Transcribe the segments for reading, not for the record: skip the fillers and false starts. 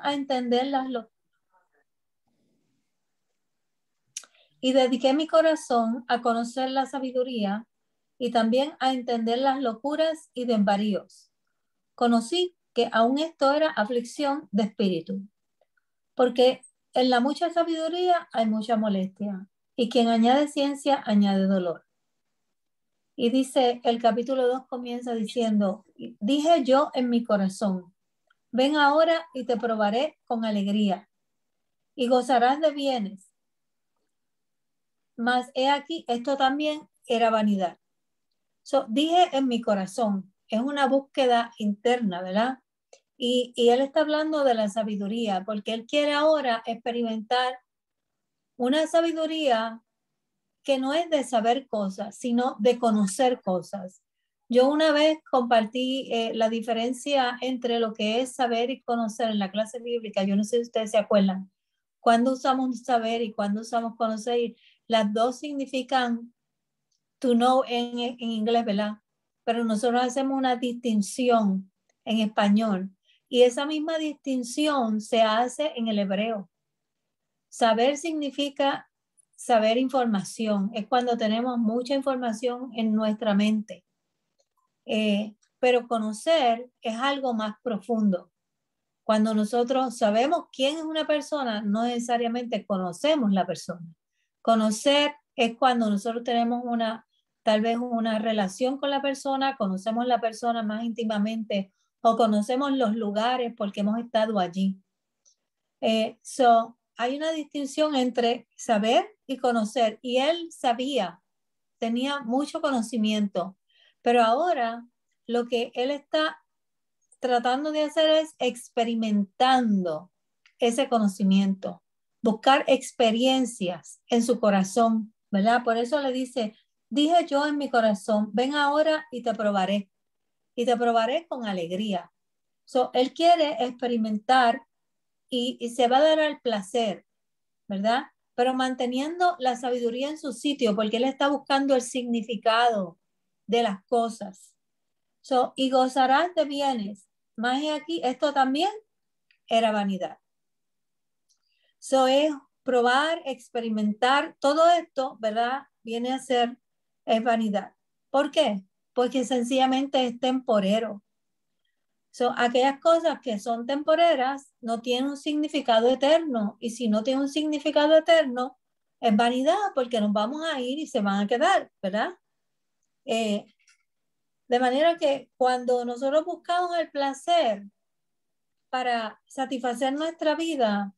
a entender y dediqué mi corazón a conocer la sabiduría y también a entender las locuras y desvaríos. Conocí que aún esto era aflicción de espíritu, porque en la mucha sabiduría hay mucha molestia, y quien añade ciencia añade dolor. Y dice, el capítulo 2 comienza diciendo, dije yo en mi corazón, ven ahora y te probaré con alegría, y gozarás de bienes. Mas he aquí, esto también era vanidad. Dije en mi corazón, es una búsqueda interna, ¿verdad? Y él está hablando de la sabiduría, porque él quiere ahora experimentar una sabiduría que no es de saber cosas, sino de conocer cosas. Yo una vez compartí la diferencia entre lo que es saber y conocer en la clase bíblica. Yo no sé si ustedes se acuerdan. Cuando usamos saber y cuando usamos conocer, las dos significan to know en inglés, ¿verdad? Pero nosotros hacemos una distinción en español y esa misma distinción se hace en el hebreo. Saber significa saber información, es cuando tenemos mucha información en nuestra mente. Pero conocer es algo más profundo. Cuando nosotros sabemos quién es una persona, no necesariamente conocemos la persona. Conocer es cuando nosotros tenemos tal vez una relación con la persona, conocemos la persona más íntimamente o conocemos los lugares porque hemos estado allí. Hay una distinción entre saber y conocer, y él sabía, tenía mucho conocimiento, pero ahora lo que él está tratando de hacer es experimentando ese conocimiento, buscar experiencias en su corazón, ¿verdad? Por eso le dice, dije yo en mi corazón, ven ahora y te probaré con alegría. Él quiere experimentar y se va a dar al placer, ¿verdad? Pero manteniendo la sabiduría en su sitio, porque él está buscando el significado de las cosas. Y gozarás de bienes. Más aquí, esto también era vanidad. Es probar, experimentar, todo esto, ¿verdad? Viene a ser, es vanidad. ¿Por qué? Porque sencillamente es temporero. Aquellas cosas que son temporeras no tienen un significado eterno, y si no tiene un significado eterno, es vanidad porque nos vamos a ir y se van a quedar, ¿verdad? De manera que cuando nosotros buscamos el placer para satisfacer nuestra vida,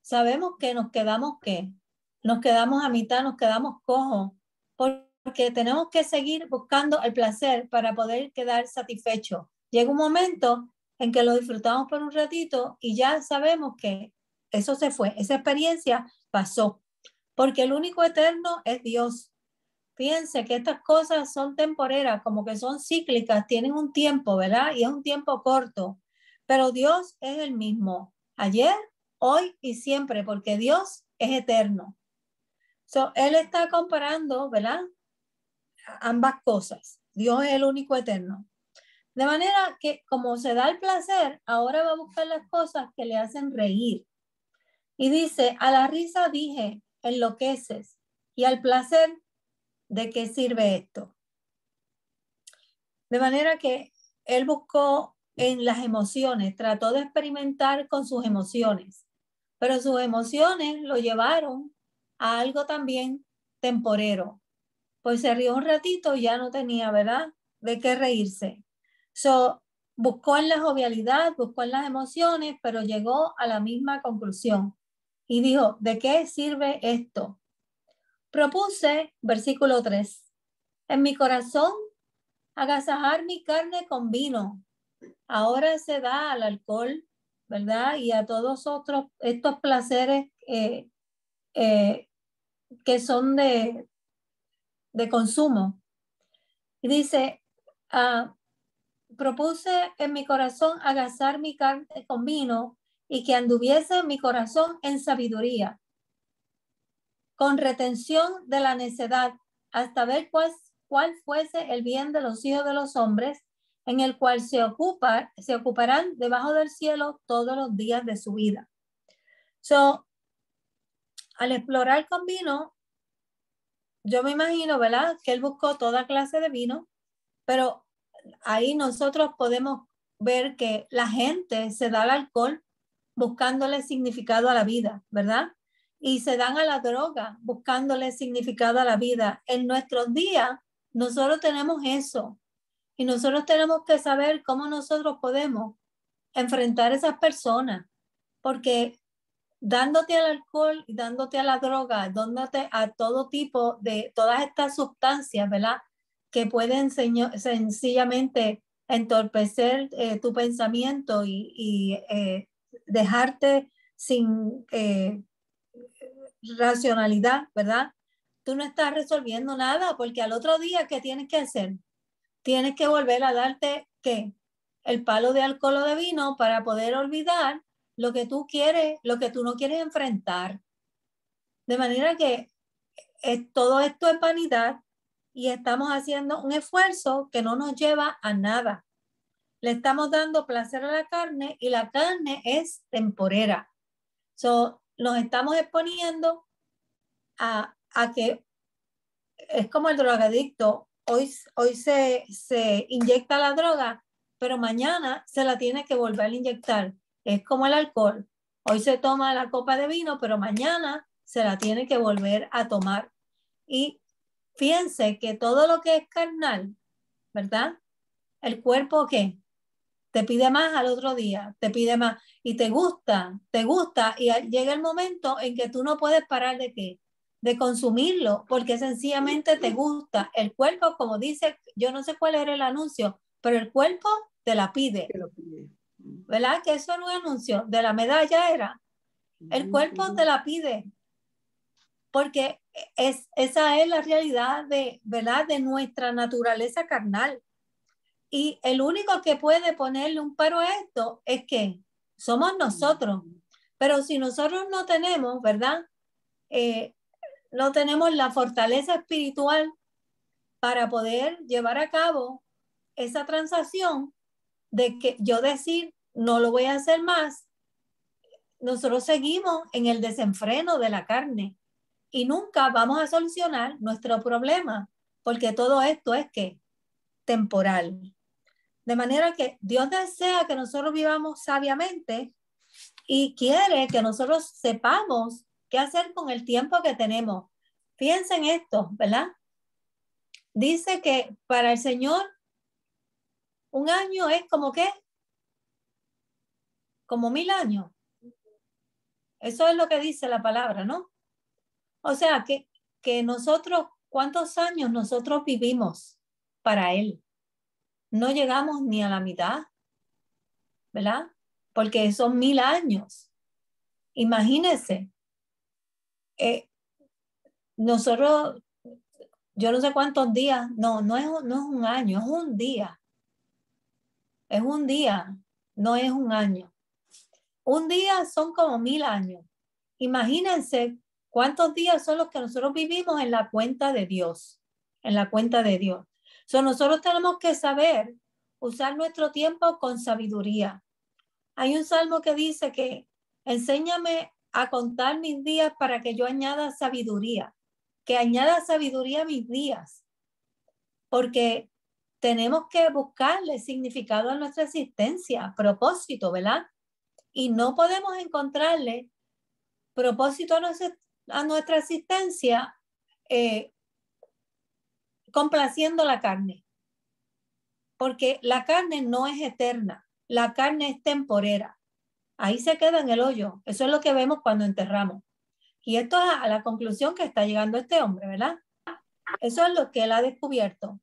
sabemos que nos quedamos a mitad, nos quedamos cojos, porque tenemos que seguir buscando el placer para poder quedar satisfechos. Llega un momento en que lo disfrutamos por un ratito y ya sabemos que eso se fue, esa experiencia pasó, porque el único eterno es Dios. Fíjense que estas cosas son temporeras, como que son cíclicas, tienen un tiempo, ¿verdad? Y es un tiempo corto, pero Dios es el mismo, ayer, hoy y siempre, porque Dios es eterno. Él está comparando, ¿verdad? Ambas cosas. Dios es el único eterno. De manera que como se da el placer, ahora va a buscar las cosas que le hacen reír. Y dice, a la risa dije, enloqueces, y al placer, ¿de qué sirve esto? De manera que él buscó en las emociones, trató de experimentar con sus emociones, pero sus emociones lo llevaron a algo también temporero. Pues se rió un ratito y ya no tenía, ¿verdad?, de qué reírse. Buscó en la jovialidad, buscó en las emociones, pero llegó a la misma conclusión y dijo, ¿de qué sirve esto? Propuse, versículo 3, en mi corazón agasajar mi carne con vino. Ahora se da al alcohol, ¿verdad? Y a todos estos placeres que son de consumo. Y dice, propuse en mi corazón agasar mi carne con vino y que anduviese mi corazón en sabiduría, con retención de la necedad, hasta ver cuál fuese el bien de los hijos de los hombres en el cual se ocuparán debajo del cielo todos los días de su vida. So, al explorar con vino, yo me imagino, ¿verdad?, que él buscó toda clase de vino, pero ahí nosotros podemos ver que la gente se da al alcohol buscándole significado a la vida, ¿verdad? Y se dan a la droga buscándole significado a la vida. En nuestros días, nosotros tenemos eso y nosotros tenemos que saber cómo nosotros podemos enfrentar a esas personas, porque dándote al alcohol y dándote a la droga, dándote a todo tipo de todas estas sustancias, ¿verdad?, que pueden sencillamente entorpecer tu pensamiento y dejarte sin racionalidad, ¿verdad? Tú no estás resolviendo nada porque al otro día, ¿qué tienes que hacer? Tienes que volver a darte, ¿qué? El palo de alcohol o de vino para poder olvidar lo que tú quieres, lo que tú no quieres enfrentar. De manera que todo esto es vanidad y estamos haciendo un esfuerzo que no nos lleva a nada. Le estamos dando placer a la carne y la carne es temporera. So, nos estamos exponiendo a que es como el drogadicto. Hoy se inyecta la droga, pero mañana se la tiene que volver a inyectar. Es como el alcohol. Hoy se toma la copa de vino, pero mañana se la tiene que volver a tomar. Y fíjense que todo lo que es carnal, ¿verdad? El cuerpo, ¿qué? Te pide más al otro día, te pide más y te gusta, y llega el momento en que tú no puedes parar de qué, de consumirlo, porque sencillamente te gusta. El cuerpo, como dice, yo no sé cuál era el anuncio, pero el cuerpo te la pide, ¿verdad? Que eso no es anuncio, de la medalla era. El cuerpo te la pide, porque esa es la realidad de, ¿verdad?, de nuestra naturaleza carnal. Y el único que puede ponerle un paro a esto es que somos nosotros. Pero si nosotros no tenemos, ¿verdad? No tenemos la fortaleza espiritual para poder llevar a cabo esa transacción de que yo decir, no lo voy a hacer más, nosotros seguimos en el desenfreno de la carne y nunca vamos a solucionar nuestro problema, porque todo esto es que temporal. De manera que Dios desea que nosotros vivamos sabiamente y quiere que nosotros sepamos qué hacer con el tiempo que tenemos. Fíjense en esto, ¿verdad? Dice que para el Señor un año es como qué, como 1000 años. Eso es lo que dice la palabra, ¿no? O sea, que nosotros, ¿cuántos años nosotros vivimos para Él? No llegamos ni a la mitad, ¿verdad? Porque son 1000 años. Imagínense, nosotros, yo no sé cuántos días, no es un año, es un día. Es un día, no es un año. Un día son como 1000 años. Imagínense cuántos días son los que nosotros vivimos en la cuenta de Dios, en la cuenta de Dios. So, nosotros tenemos que saber usar nuestro tiempo con sabiduría. Hay un salmo que dice que enséñame a contar mis días para que yo añada sabiduría, que añada sabiduría a mis días, porque tenemos que buscarle significado a nuestra existencia, propósito, ¿verdad? Y no podemos encontrarle propósito a nuestra existencia complaciendo la carne, porque la carne no es eterna, la carne es temporera. Ahí se queda en el hoyo. Eso es lo que vemos cuando enterramos. Y esto es a la conclusión que está llegando este hombre, ¿verdad? Eso es lo que él ha descubierto.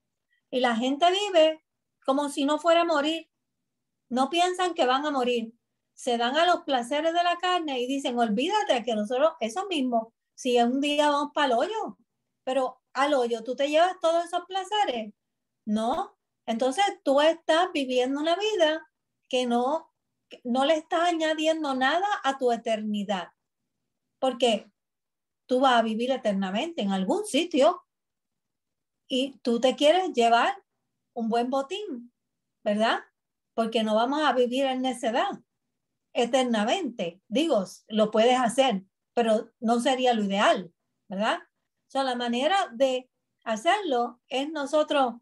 Y la gente vive como si no fuera a morir. No piensan que van a morir. Se dan a los placeres de la carne y dicen, olvídate que nosotros, eso mismo, si un día vamos para el hoyo, pero al hoyo, ¿tú te llevas todos esos placeres? No. Entonces tú estás viviendo una vida que no le estás añadiendo nada a tu eternidad. Porque tú vas a vivir eternamente en algún sitio y tú te quieres llevar un buen botín. ¿verdad? Porque no vamos a vivir en necedad eternamente. Digo, lo puedes hacer, pero no sería lo ideal, ¿verdad? La manera de hacerlo es nosotros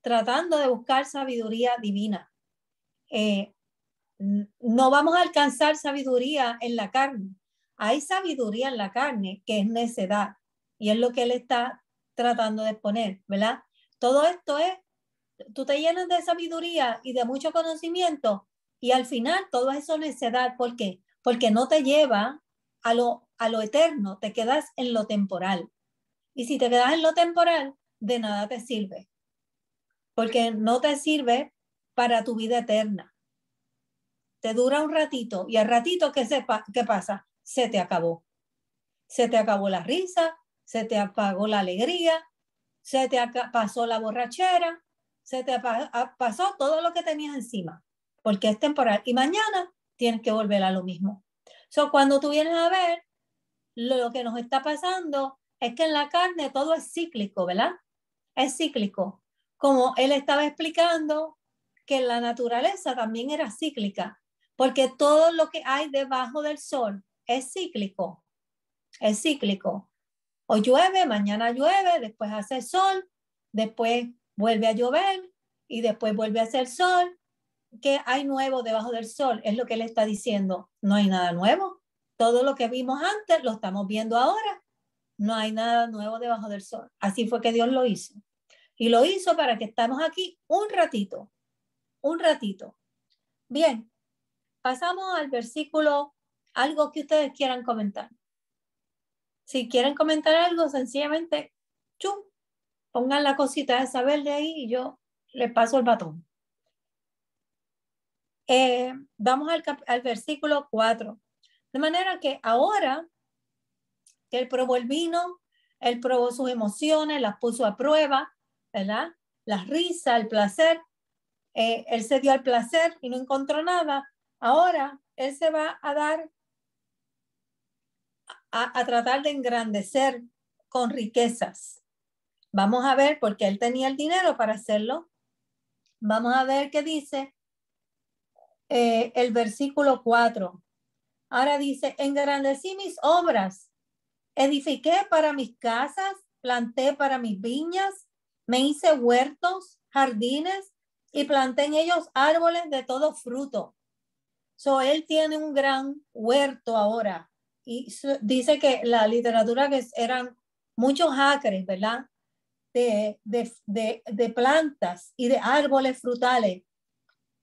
tratando de buscar sabiduría divina. No vamos a alcanzar sabiduría en la carne. Hay sabiduría en la carne que es necedad, y es lo que él está tratando de poner, ¿verdad? Todo esto es, tú te llenas de sabiduría y de mucho conocimiento, y al final todo eso es necedad. ¿Por qué? Porque no te lleva a lo eterno, te quedas en lo temporal. Y si te quedas en lo temporal, de nada te sirve, porque no te sirve para tu vida eterna. Te dura un ratito, y al ratito, ¿qué pasa? Se te acabó. Se te acabó la risa, se te apagó la alegría, se te pasó la borrachera, se te pasó todo lo que tenías encima, porque es temporal. Y mañana tienes que volver a lo mismo. Cuando tú vienes a ver, lo que nos está pasando es que en la carne todo es cíclico, ¿verdad? Es cíclico. Como él estaba explicando que la naturaleza también era cíclica, porque todo lo que hay debajo del sol es cíclico, es cíclico. Hoy llueve, mañana llueve, después hace sol, después vuelve a llover y después vuelve a hacer sol. ¿Qué hay nuevo debajo del sol? Es lo que él está diciendo. No hay nada nuevo. Todo lo que vimos antes lo estamos viendo ahora. No hay nada nuevo debajo del sol. Así fue que Dios lo hizo. Y lo hizo para que estemos aquí un ratito, un ratito. Bien, pasamos al versículo, algo que ustedes quieran comentar. Si quieren comentar algo, sencillamente, chum, pongan la cosita esa verde ahí y yo le paso el batón. Vamos al versículo 4. De manera que ahora que él probó el vino, él probó sus emociones, las puso a prueba, ¿verdad? La risa, el placer. Él se dio al placer y no encontró nada. Ahora él se va a dar a tratar de engrandecer con riquezas. Vamos a ver, porque él tenía el dinero para hacerlo. Vamos a ver qué dice el versículo 4. Ahora dice, engrandecí mis obras, edifiqué para mis casas, planté para mis viñas, me hice huertos, jardines y planté en ellos árboles de todo fruto. Él tiene un gran huerto ahora, y dice que la literatura que eran muchos acres, ¿verdad? De plantas y de árboles frutales,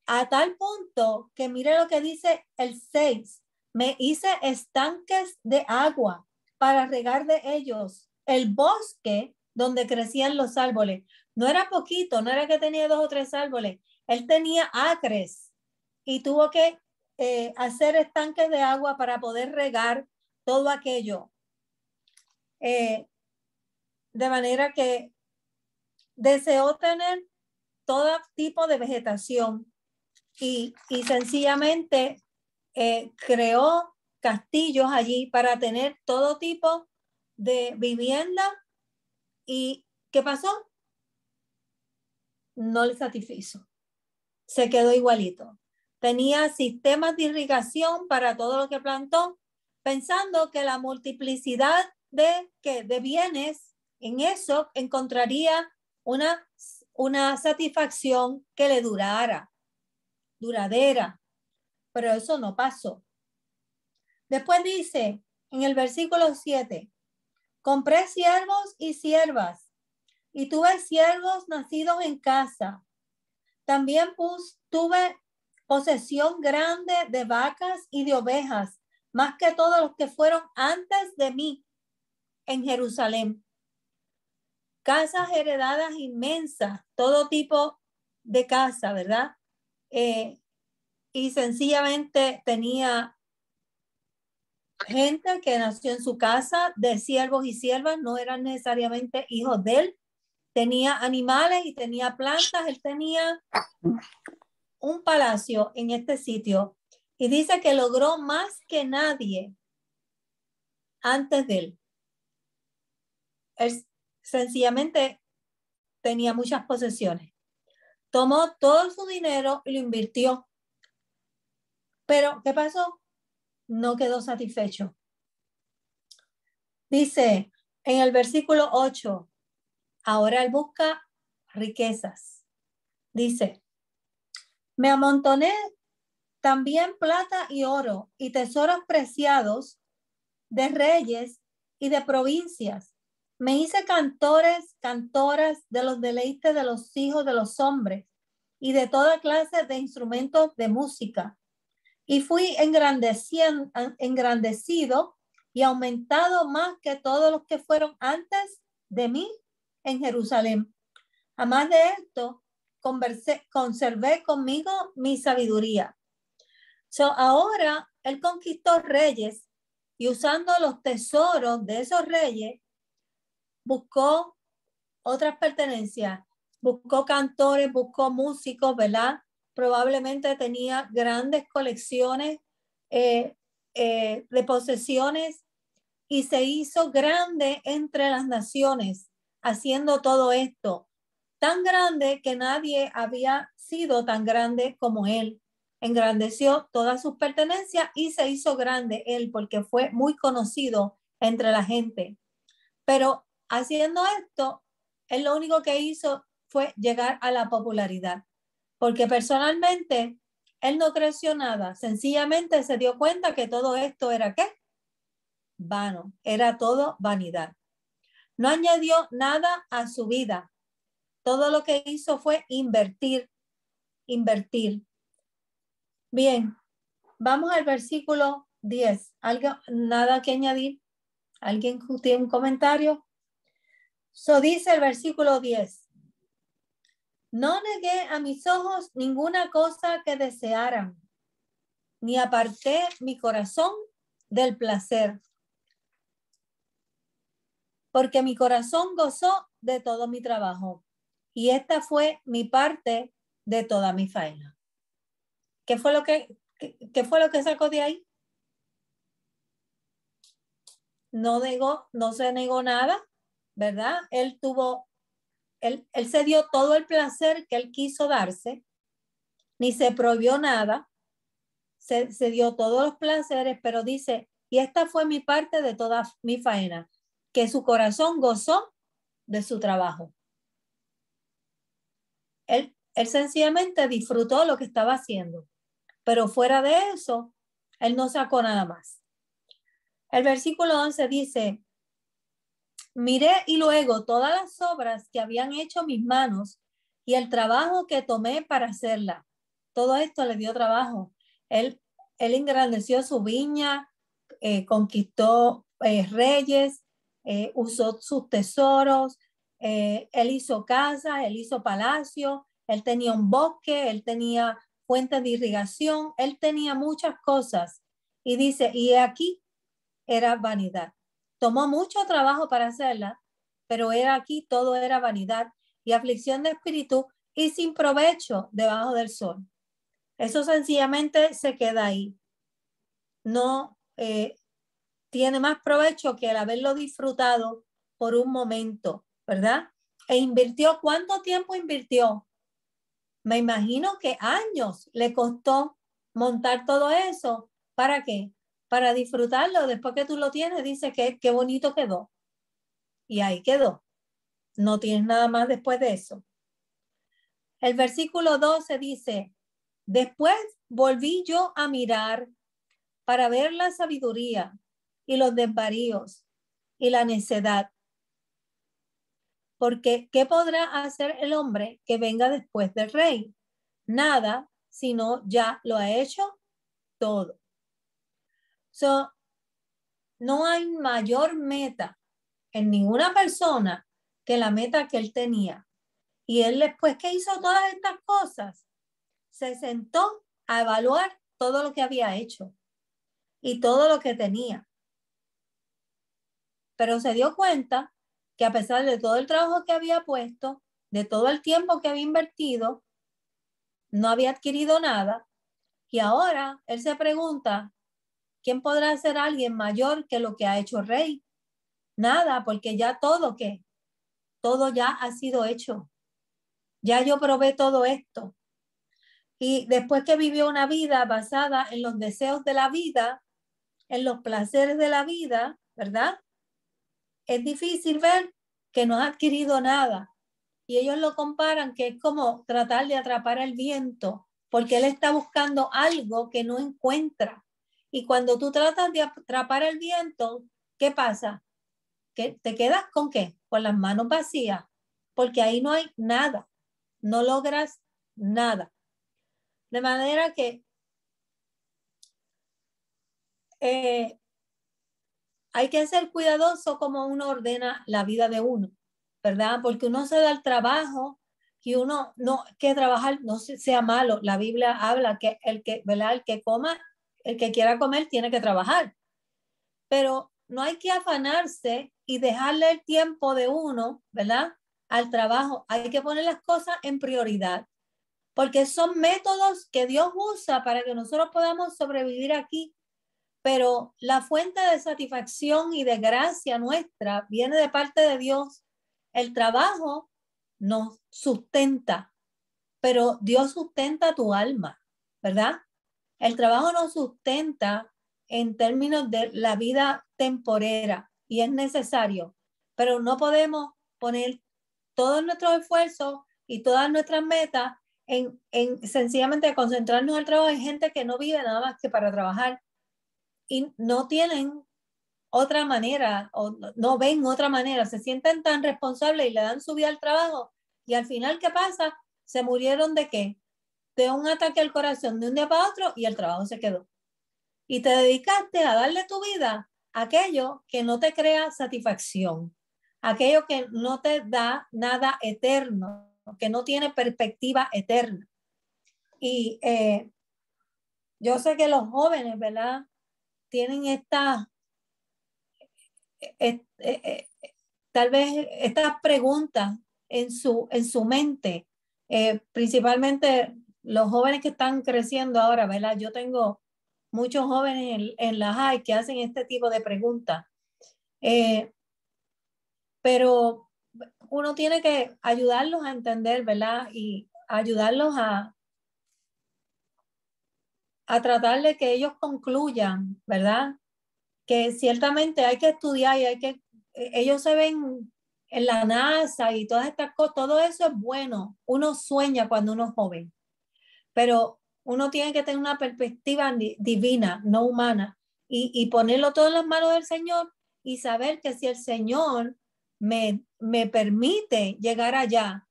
a tal punto que mire lo que dice el 6, me hice estanques de agua para regar de ellos el bosque donde crecían los árboles. No era poquito, no era que tenía 2 o 3 árboles, él tenía acres y tuvo que hacer estanques de agua para poder regar todo aquello. De manera que deseó tener todo tipo de vegetación y sencillamente creó castillos allí para tener todo tipo de vivienda. ¿Y qué pasó? No le satisfizo. Se quedó igualito. Tenía sistemas de irrigación para todo lo que plantó, pensando que la multiplicidad de bienes, en eso encontraría una satisfacción que le durara, duradera, pero eso no pasó. Después dice en el versículo 7, compré siervos y siervas, y tuve siervos nacidos en casa. También tuve posesión grande de vacas y de ovejas, más que todos los que fueron antes de mí en Jerusalén. Casas heredadas inmensas, todo tipo de casa, ¿verdad? Y sencillamente tenía gente que nació en su casa, de siervos y siervas, no eran necesariamente hijos de él. Tenía animales y tenía plantas, él tenía un palacio en este sitio, y dice que logró más que nadie antes de él. Él sencillamente tenía muchas posesiones. tomó todo su dinero y lo invirtió. Pero, ¿qué pasó? No quedó satisfecho. Dice en el versículo 8, ahora él busca riquezas. Dice, me amontoné también plata y oro y tesoros preciados de reyes y de provincias. Me hice cantores, cantoras de los deleites de los hijos de los hombres y de toda clase de instrumentos de música. Y fui engrandecido y aumentado más que todos los que fueron antes de mí en Jerusalén. Además de esto, conservé conmigo mi sabiduría. Ahora él conquistó reyes y usando los tesoros de esos reyes, buscó otras pertenencias, buscó cantores, buscó músicos, ¿verdad? Probablemente tenía grandes colecciones de posesiones y se hizo grande entre las naciones haciendo todo esto. Tan grande que nadie había sido tan grande como él. Engrandeció todas sus pertenencias y se hizo grande él porque fue muy conocido entre la gente. Pero haciendo esto, él lo único que hizo fue llegar a la popularidad, porque personalmente él no creció nada, sencillamente se dio cuenta que todo esto era ¿qué? Vano, era todo vanidad. No añadió nada a su vida. Todo lo que hizo fue invertir. Bien, vamos al versículo 10. ¿Algo, nada que añadir? ¿Alguien tiene un comentario? Dice el versículo 10. No negué a mis ojos ninguna cosa que desearan, ni aparté mi corazón del placer, porque mi corazón gozó de todo mi trabajo, y esta fue mi parte de toda mi faena. ¿Qué fue lo que sacó de ahí? No se negó nada, ¿verdad? Él se dio todo el placer que él quiso darse, ni se prohibió nada, se dio todos los placeres, pero dice, y esta fue mi parte de toda mi faena, que su corazón gozó de su trabajo. Él sencillamente disfrutó lo que estaba haciendo, pero fuera de eso, él no sacó nada más. El versículo 11 dice, miré y luego todas las obras que habían hecho mis manos y el trabajo que tomé para hacerla. Todo esto le dio trabajo. Él engrandeció su viña, conquistó reyes, usó sus tesoros, él hizo casas, él hizo palacios, él tenía un bosque, él tenía fuentes de irrigación, él tenía muchas cosas. Y dice, y aquí era vanidad. Tomó mucho trabajo para hacerla, pero era aquí, todo era vanidad y aflicción de espíritu y sin provecho debajo del sol. Eso sencillamente se queda ahí. No tiene más provecho que el haberlo disfrutado por un momento, ¿verdad? E invirtió, ¿cuánto tiempo invirtió? Me imagino que años le costó montar todo eso. ¿Para qué? Para disfrutarlo. Después que tú lo tienes, dice que qué bonito quedó. Y ahí quedó. No tienes nada más después de eso. El versículo 12 dice, después volví yo a mirar para ver la sabiduría y los desvaríos y la necedad. Porque ¿qué podrá hacer el hombre que venga después del rey? Nada, sino ya lo ha hecho todo. No hay mayor meta en ninguna persona que la meta que él tenía. Y él después que hizo todas estas cosas, se sentó a evaluar todo lo que había hecho y todo lo que tenía. Pero se dio cuenta que a pesar de todo el trabajo que había puesto, de todo el tiempo que había invertido, no había adquirido nada. Y ahora él se pregunta, ¿quién podrá ser alguien mayor que lo que ha hecho el rey? Nada, porque ya todo ya ha sido hecho. Ya yo probé todo esto. Y después que vivió una vida basada en los deseos de la vida, en los placeres de la vida, ¿verdad? Es difícil ver que no ha adquirido nada. Y ellos lo comparan que es como tratar de atrapar el viento, porque él está buscando algo que no encuentra. Y cuando tú tratas de atrapar el viento, ¿qué pasa? ¿Que te quedas con qué? Con las manos vacías, porque ahí no hay nada, no logras nada. De manera que hay que ser cuidadoso como uno ordena la vida de uno, ¿verdad? Porque uno se da el trabajo y uno no, que trabajar no sea malo. La Biblia habla que ¿verdad? El que coma, el que quiera comer tiene que trabajar, pero no hay que afanarse y dejarle el tiempo de uno, ¿verdad? Al trabajo. Hay que poner las cosas en prioridad, porque son métodos que Dios usa para que nosotros podamos sobrevivir aquí, pero la fuente de satisfacción y de gracia nuestra viene de parte de Dios. El trabajo nos sustenta, pero Dios sustenta tu alma, ¿verdad? El trabajo nos sustenta en términos de la vida temporera y es necesario, pero no podemos poner todos nuestros esfuerzos y todas nuestras metas en sencillamente concentrarnos en el trabajo. Hay gente que no vive nada más que para trabajar y no tienen otra manera o no ven otra manera, se sienten tan responsables y le dan su vida al trabajo y al final, ¿qué pasa? Se murieron de qué? De un ataque al corazón de un día para otro y el trabajo se quedó. Y te dedicaste a darle tu vida a aquello que no te crea satisfacción, aquello que no te da nada eterno, que no tiene perspectiva eterna. Y yo sé que los jóvenes, ¿verdad? Tienen eh, eh, tal vez estas preguntas en su mente, principalmente los jóvenes que están creciendo ahora, ¿verdad? Yo tengo muchos jóvenes en la high que hacen este tipo de preguntas, eh, pero uno tiene que ayudarlos a entender, ¿verdad? Y ayudarlos a tratar de que ellos concluyan, ¿verdad? Que ciertamente hay que estudiar y hay que, ellos se ven en la NASA y todas estas cosas, todo eso es bueno. Uno sueña cuando uno es joven, pero uno tiene que tener una perspectiva divina, no humana, y ponerlo todo en las manos del Señor y saber que si el Señor me permite llegar allá,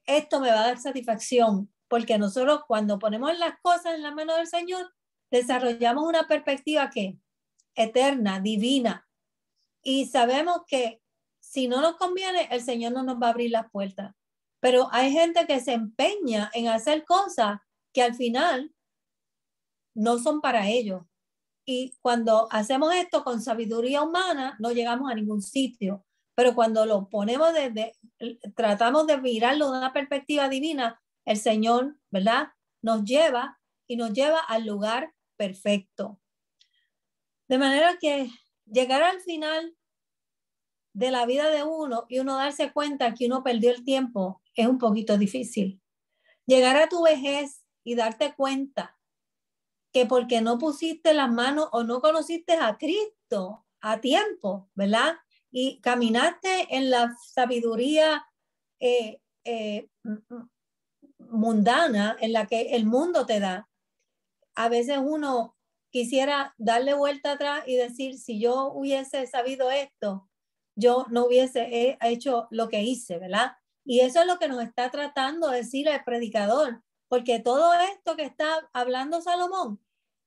esto me va a dar satisfacción, porque nosotros cuando ponemos las cosas en las manos del Señor, desarrollamos una perspectiva que eterna, divina, y sabemos que si no nos conviene, el Señor no nos va a abrir las puertas. Pero hay gente que se empeña en hacer cosas que al final no son para ellos. Y cuando hacemos esto con sabiduría humana, no llegamos a ningún sitio. Pero cuando lo ponemos tratamos de mirarlo de una perspectiva divina, el Señor, ¿verdad? Nos lleva y nos lleva al lugar perfecto. De manera que llegar al final de la vida de uno y uno darse cuenta que uno perdió el tiempo es un poquito difícil. Llegar a tu vejez y darte cuenta que porque no pusiste las manos o no conociste a Cristo a tiempo, ¿verdad? Y caminaste en la sabiduría eh, eh, mundana en la que el mundo te da. A veces uno quisiera darle vuelta atrás y decir, si yo hubiese sabido esto, yo no hubiese hecho lo que hice, ¿verdad? Y eso es lo que nos está tratando de decir el predicador, porque todo esto que está hablando Salomón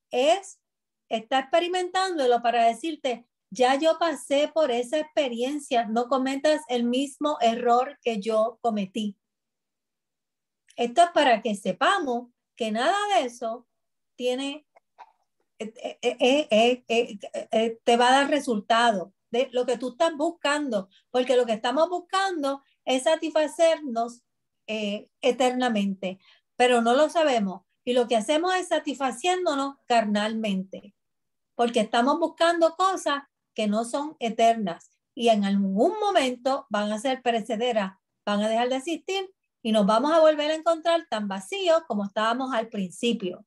está experimentándolo para decirte, ya yo pasé por esa experiencia, no cometas el mismo error que yo cometí. Esto es para que sepamos que nada de eso tiene te va a dar resultado de lo que tú estás buscando, porque lo que estamos buscando es satisfacernos eternamente, pero no lo sabemos y lo que hacemos es satisfaciéndonos carnalmente, porque estamos buscando cosas que no son eternas y en algún momento van a ser perecederas, van a dejar de existir y nos vamos a volver a encontrar tan vacíos como estábamos al principio.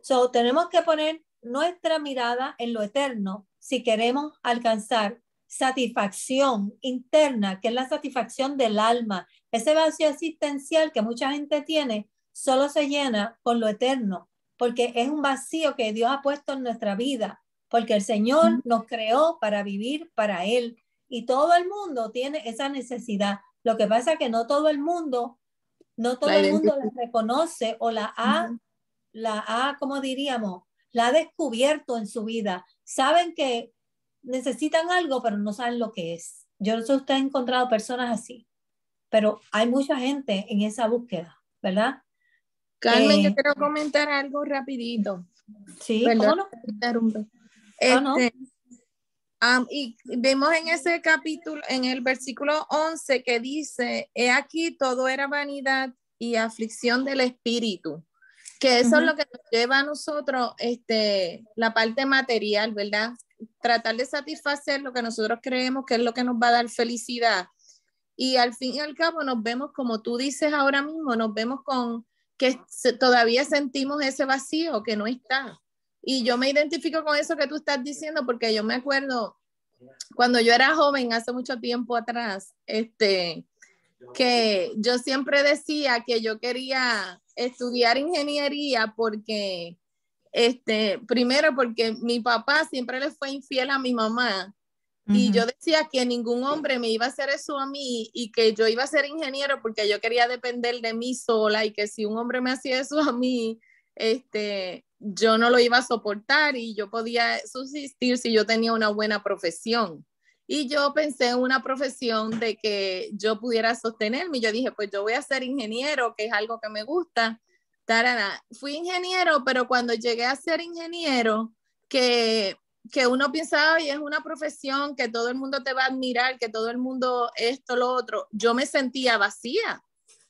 So, tenemos que poner nuestra mirada en lo eterno si queremos alcanzar satisfacción interna, que es la satisfacción del alma. Ese vacío existencial que mucha gente tiene solo se llena con lo eterno, porque es un vacío que Dios ha puesto en nuestra vida, porque el Señor nos creó para vivir para Él y todo el mundo tiene esa necesidad. Lo que pasa es que no todo el mundo la reconoce o la ha, ¿cómo diríamos? La ha descubierto en su vida. Saben que necesitan algo, pero no saben lo que es. Yo no sé si usted ha encontrado personas así, pero hay mucha gente en esa búsqueda, ¿verdad? Carmen, yo quiero comentar algo rapidito. Sí, ¿cómo no? No. Y vemos en ese capítulo, en el versículo 11, que dice, he aquí todo era vanidad y aflicción del espíritu, que eso es lo que nos lleva a nosotros, la parte material, ¿verdad? Tratar de satisfacer lo que nosotros creemos que es lo que nos va a dar felicidad. Y al fin y al cabo nos vemos, como tú dices ahora mismo, nos vemos con que todavía sentimos ese vacío que no está. Y yo me identifico con eso que tú estás diciendo, porque yo me acuerdo cuando yo era joven, hace mucho tiempo atrás, que yo siempre decía que yo quería estudiar ingeniería porque, primero porque mi papá siempre le fue infiel a mi mamá. Y yo decía que ningún hombre me iba a hacer eso a mí y que yo iba a ser ingeniero porque yo quería depender de mí sola y que si un hombre me hacía eso a mí, yo no lo iba a soportar y yo podía subsistir si yo tenía una buena profesión. Y yo pensé en una profesión de que yo pudiera sostenerme. Yo dije, pues yo voy a ser ingeniero, que es algo que me gusta. Tarara. Fui ingeniero, pero cuando llegué a ser ingeniero, que uno piensa, oye, es una profesión que todo el mundo te va a admirar, que todo el mundo esto, lo otro. Yo me sentía vacía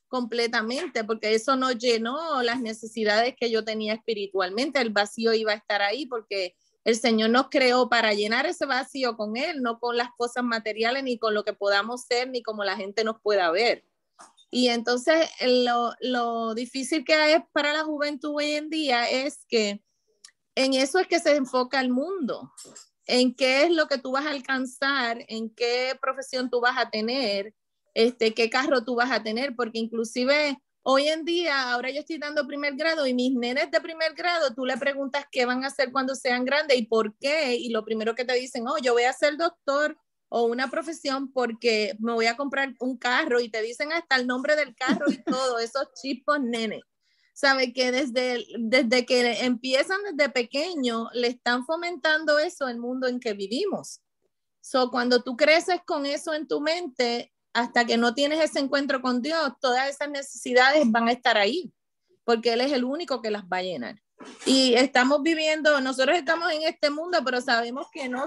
completamente porque eso no llenó las necesidades que yo tenía espiritualmente. El vacío iba a estar ahí porque el Señor nos creó para llenar ese vacío con Él, no con las cosas materiales, ni con lo que podamos ser, ni como la gente nos pueda ver. Y entonces lo difícil que es para la juventud hoy en día es que en eso es que se enfoca el mundo, en qué es lo que tú vas a alcanzar, en qué profesión tú vas a tener, qué carro tú vas a tener, porque inclusive hoy en día, ahora yo estoy dando primer grado y mis nenes de primer grado, tú le preguntas qué van a hacer cuando sean grandes y por qué, y lo primero que te dicen, oh, yo voy a ser doctor o una profesión porque me voy a comprar un carro y te dicen hasta el nombre del carro y todo, esos chicos nenes. Sabe que desde que empiezan desde pequeño, le están fomentando eso el mundo en que vivimos. So, cuando tú creces con eso en tu mente, hasta que no tienes ese encuentro con Dios, todas esas necesidades van a estar ahí, porque Él es el único que las va a llenar. Y nosotros estamos en este mundo, pero sabemos que no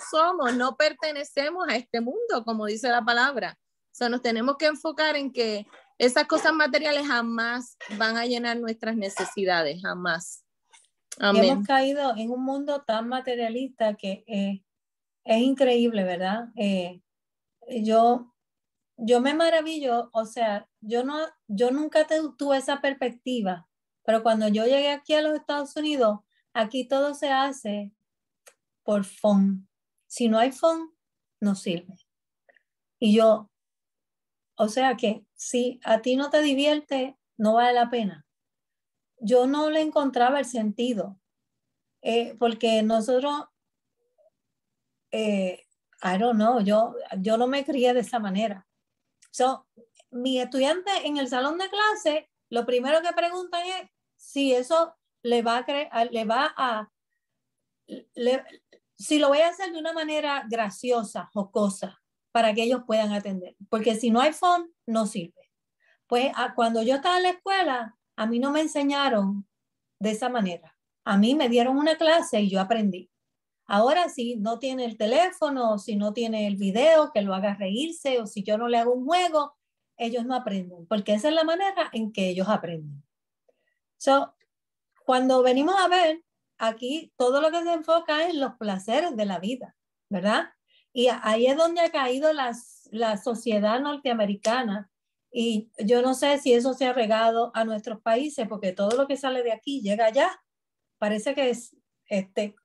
pertenecemos a este mundo, como dice la palabra. O sea, nos tenemos que enfocar en que esas cosas materiales jamás van a llenar nuestras necesidades, jamás. Amén. Y hemos caído en un mundo tan materialista que es increíble, ¿verdad? Yo me maravillo, o sea, yo nunca tuve esa perspectiva, pero cuando yo llegué aquí a los Estados Unidos, aquí todo se hace por phone. Si no hay phone, no sirve. Y yo, o sea que si a ti no te divierte, no vale la pena. Yo no le encontraba el sentido, porque nosotros, I don't know, yo no me crié de esa manera. So, mi estudiante en el salón de clase, lo primero que preguntan es si eso si lo voy a hacer de una manera graciosa, jocosa, para que ellos puedan atender. Porque si no hay phone, no sirve. Pues cuando yo estaba en la escuela, a mí no me enseñaron de esa manera. A mí me dieron una clase y yo aprendí. Ahora, si no tiene el teléfono, si no tiene el video que lo haga reírse, o si yo no le hago un juego, ellos no aprenden, porque esa es la manera en que ellos aprenden. So, cuando venimos a ver, aquí todo lo que se enfoca es en los placeres de la vida, ¿verdad? Y ahí es donde ha caído la sociedad norteamericana Y yo no sé si eso se ha regado a nuestros países, porque todo lo que sale de aquí llega allá. Parece que es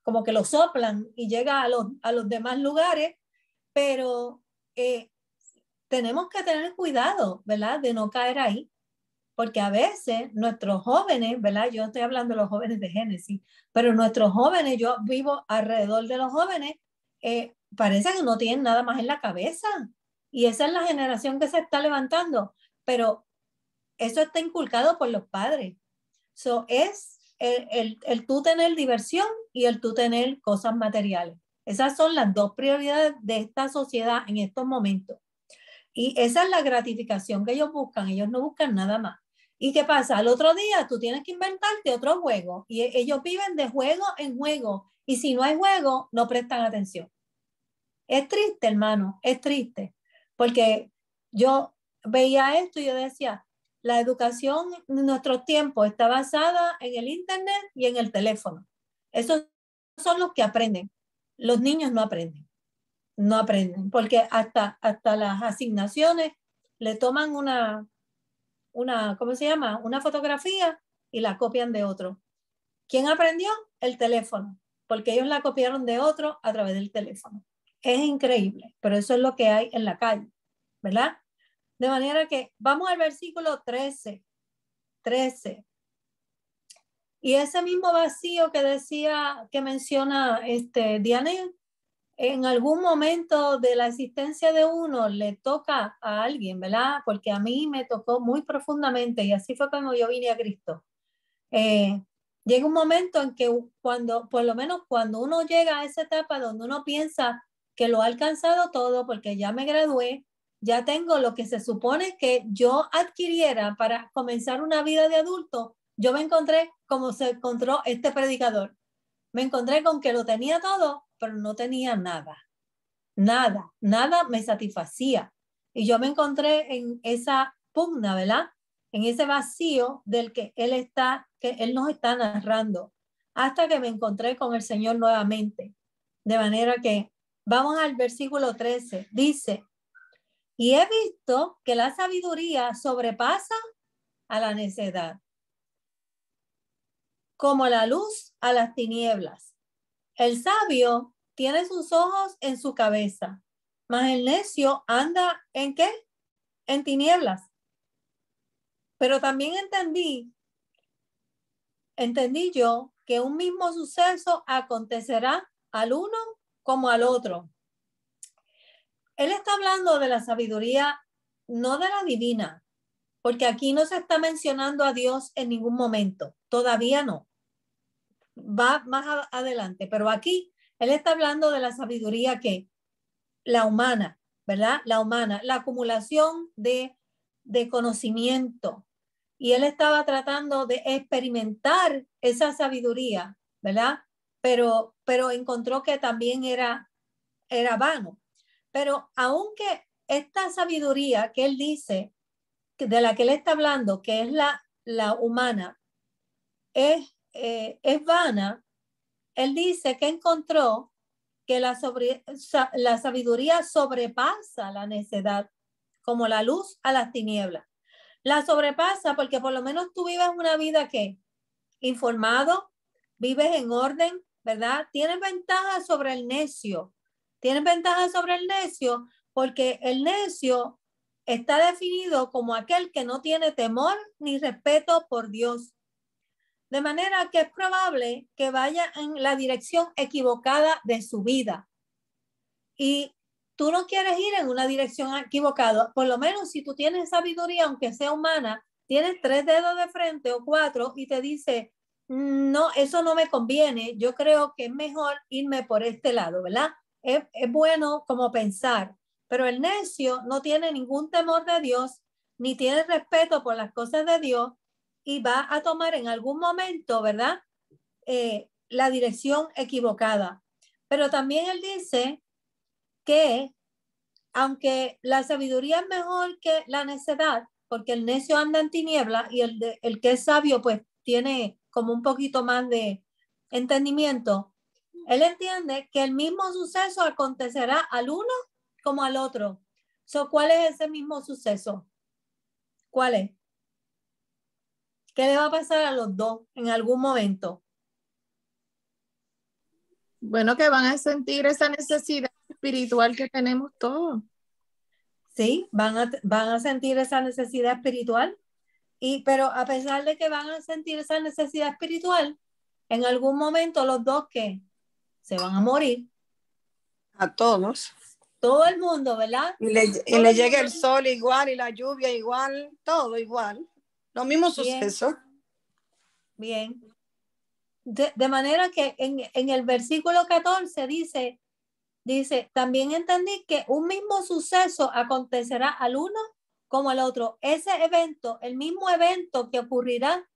como que lo soplan y llega a los demás lugares, pero tenemos que tener cuidado, ¿verdad? De no caer ahí, porque a veces nuestros jóvenes, ¿verdad? Yo estoy hablando de los jóvenes de Génesis, pero nuestros jóvenes, yo vivo alrededor de los jóvenes, parece que no tienen nada más en la cabeza. Y esa es la generación que se está levantando, pero eso está inculcado por los padres. So, es el tú tener diversión y el tú tener cosas materiales. Esas son las dos prioridades de esta sociedad en estos momentos. Y esa es la gratificación que ellos no buscan nada más. ¿Y qué pasa? Al otro día tú tienes que inventarte otro juego y ellos viven de juego en juego y si no hay juego no prestan atención. Es triste, hermano, es triste, porque yo veía esto y yo decía, la educación en nuestros tiempos está basada en el internet y en el teléfono. Esos son los que aprenden. Los niños no aprenden, no aprenden, porque hasta las asignaciones le toman ¿cómo se llama? Una fotografía y la copian de otro. ¿Quién aprendió? El teléfono, porque ellos la copiaron de otro a través del teléfono. Es increíble, pero eso es lo que hay en la calle, ¿verdad? De manera que vamos al versículo 13. Y ese mismo vacío que decía, que menciona Diane, en algún momento de la existencia de uno le toca a alguien, ¿verdad? Porque a mí me tocó muy profundamente y así fue como yo vine a Cristo. Llega un momento en que por lo menos cuando uno llega a esa etapa donde uno piensa que lo ha alcanzado todo porque ya me gradué, ya tengo lo que se supone que yo adquiriera para comenzar una vida de adulto, yo me encontré como se encontró este predicador. Me encontré con que lo tenía todo, pero no tenía nada. Nada me satisfacía. Y yo me encontré en esa pugna, ¿verdad? En ese vacío del que él nos está narrando, hasta que me encontré con el Señor nuevamente. De manera que vamos al versículo 13. Dice, y he visto que la sabiduría sobrepasa a la necedad, como la luz a las tinieblas. El sabio tiene sus ojos en su cabeza, mas el necio anda ¿en qué? En tinieblas. Pero también entendí yo que un mismo suceso acontecerá al uno como al otro. Él está hablando de la sabiduría, no de la divina, porque aquí no se está mencionando a Dios en ningún momento, todavía no. Va más adelante, pero aquí él está hablando de la sabiduría que la humana, ¿verdad? La humana, la acumulación de conocimiento. Y él estaba tratando de experimentar esa sabiduría, ¿verdad? Pero encontró que también era vano. Pero aunque esta sabiduría que él dice, de la que él está hablando, que es la humana, es vana, él dice que encontró que la sabiduría sobrepasa la necedad, como la luz a las tinieblas. La sobrepasa porque por lo menos tú vives una vida que informado, vives en orden, ¿verdad? Tienes ventaja sobre el necio. Tienes ventaja sobre el necio porque el necio está definido como aquel que no tiene temor ni respeto por Dios. De manera que es probable que vaya en la dirección equivocada de su vida. Y tú no quieres ir en una dirección equivocada. Por lo menos si tú tienes sabiduría, aunque sea humana, tienes 3 dedos de frente o 4 y te dice, no, eso no me conviene. Yo creo que es mejor irme por este lado, ¿verdad? Es bueno como pensar, pero el necio no tiene ningún temor de Dios, ni tiene respeto por las cosas de Dios y va a tomar en algún momento, ¿verdad? La dirección equivocada. Pero también él dice que aunque la sabiduría es mejor que la necedad, porque el necio anda en tiniebla y el que es sabio pues tiene como un poquito más de entendimiento, él entiende que el mismo suceso acontecerá al uno como al otro. ¿Cuál es ese mismo suceso? ¿Cuál es? ¿Qué le va a pasar a los dos en algún momento? Bueno, que van a sentir esa necesidad espiritual que tenemos todos. Sí, van a sentir esa necesidad espiritual, pero a pesar de que van a sentir esa necesidad espiritual, en algún momento los dos que se van a morir. A todos. Todo el mundo, ¿verdad? Y le llega el sol igual y la lluvia igual, todo igual. Los mismos sucesos. Bien. De manera que en el versículo 14 dice, también entendí que un mismo suceso acontecerá al uno como al otro. Ese evento, el mismo evento que ocurrirá,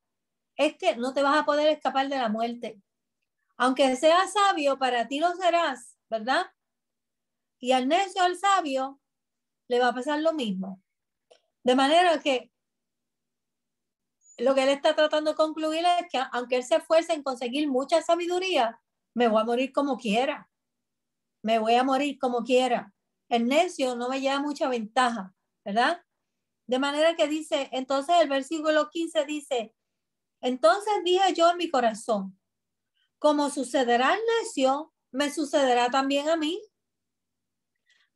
es que no te vas a poder escapar de la muerte. Aunque seas sabio, para ti lo serás, ¿verdad? Y al necio, al sabio, le va a pasar lo mismo. De manera que lo que él está tratando de concluir es que aunque él se esfuerce en conseguir mucha sabiduría, me voy a morir como quiera. Me voy a morir como quiera. El necio no me lleva mucha ventaja, ¿verdad? De manera que dice, entonces el versículo 15 dice, entonces dije yo en mi corazón, como sucederá al necio, me sucederá también a mí.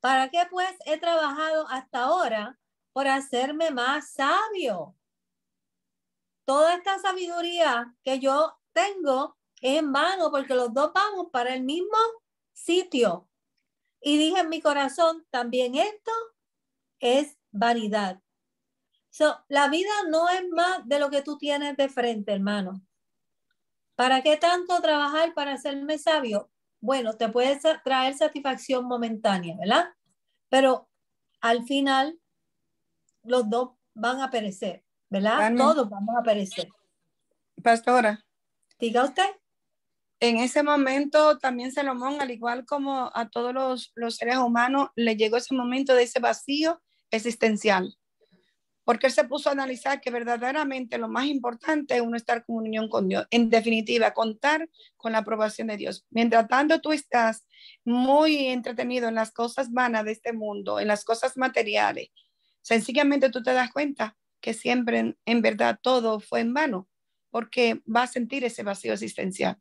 ¿Para qué pues he trabajado hasta ahora por hacerme más sabio? Toda esta sabiduría que yo tengo es en vano porque los dos vamos para el mismo sitio. Y dije en mi corazón, también esto es vanidad. La vida no es más de lo que tú tienes de frente, hermano. ¿Para qué tanto trabajar para hacerme sabio? Bueno, te puede traer satisfacción momentánea, ¿verdad? Pero al final los dos van a perecer, ¿verdad? Carmen, todos vamos a perecer. Pastora, Diga usted. en ese momento también Salomón, al igual como a todos los seres humanos, le llegó ese momento de ese vacío existencial, porque él se puso a analizar que verdaderamente lo más importante es uno estar en comunión con Dios, en definitiva, contar con la aprobación de Dios. Mientras tanto tú estás muy entretenido en las cosas vanas de este mundo, en las cosas materiales, sencillamente tú te das cuenta que siempre en verdad todo fue en vano, porque va a sentir ese vacío existencial.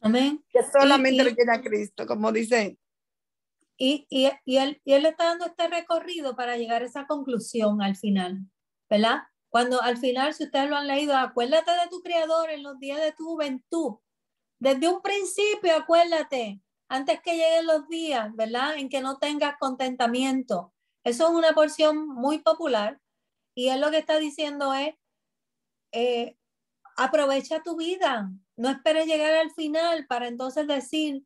Amén. Que solamente lo llena Cristo, como dice. Y él está dando este recorrido para llegar a esa conclusión al final, ¿verdad? Cuando al final, si ustedes lo han leído, acuérdate de tu Creador en los días de tu juventud. Desde un principio, acuérdate, antes que lleguen los días, ¿verdad? En que no tengas contentamiento. Eso es una porción muy popular. Y él lo que está diciendo es, aprovecha tu vida. No esperes llegar al final para entonces decir,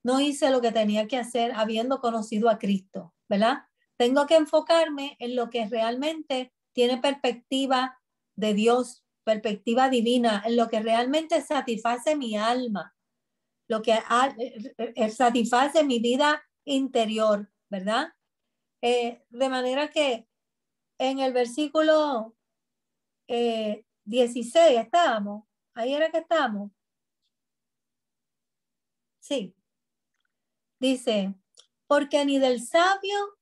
no hice lo que tenía que hacer habiendo conocido a Cristo, ¿verdad? Tengo que enfocarme en lo que realmente tiene perspectiva de Dios, perspectiva divina, en lo que realmente satisface mi alma, lo que satisface mi vida interior, ¿verdad? De manera que en el versículo 16 estábamos, ahí era que estábamos. Sí. Dice, porque ni del sabio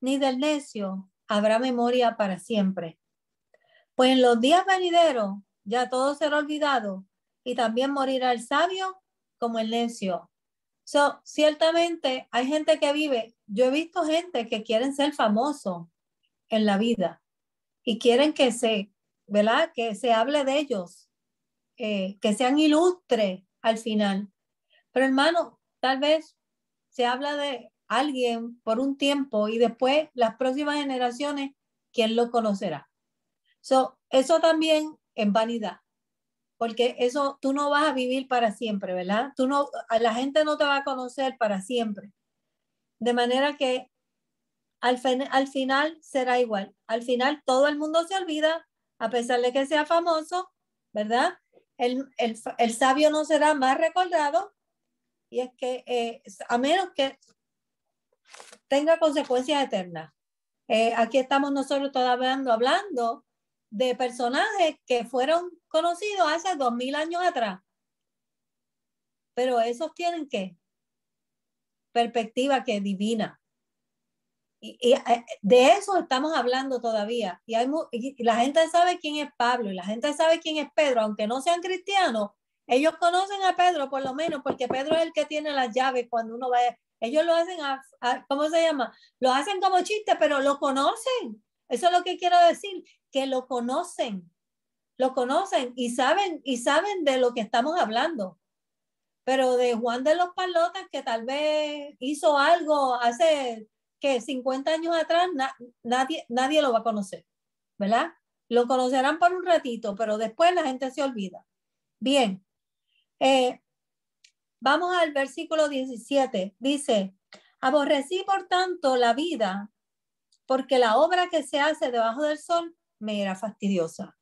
ni del necio habrá memoria para siempre. Pues en los días venideros ya todo será olvidado y también morirá el sabio como el necio. Ciertamente hay gente que vive, yo he visto gente que quieren ser famosos en la vida y quieren ¿verdad? Que se hable de ellos, que sean ilustres al final. Pero hermano, tal vez se habla de alguien por un tiempo y después las próximas generaciones, ¿quién lo conocerá? Eso también es vanidad, porque eso tú no vas a vivir para siempre, ¿verdad? La gente no te va a conocer para siempre. De manera que al final será igual. Al final todo el mundo se olvida, a pesar de que sea famoso, ¿verdad? El sabio no será más recordado. Y es que a menos que tenga consecuencias eternas. Aquí estamos nosotros todavía hablando de personajes que fueron conocidos hace 2000 años atrás. Pero esos tienen ¿qué? Perspectiva que divina. y de eso estamos hablando todavía. Y la gente sabe quién es Pablo y la gente sabe quién es Pedro, aunque no sean cristianos. Ellos conocen a Pedro por lo menos, porque Pedro es el que tiene las llaves cuando uno va. Ellos lo hacen ¿cómo se llama? Lo hacen como chiste, pero lo conocen. Eso es lo que quiero decir, que lo conocen y saben de lo que estamos hablando. Pero de Juan de los Palotes, que tal vez hizo algo hace que 50 años atrás, nadie lo va a conocer, ¿verdad? Lo conocerán por un ratito, pero después la gente se olvida. Bien, vamos al versículo 17. Dice, aborrecí por tanto la vida, porque la obra que se hace debajo del sol me era fastidiosa.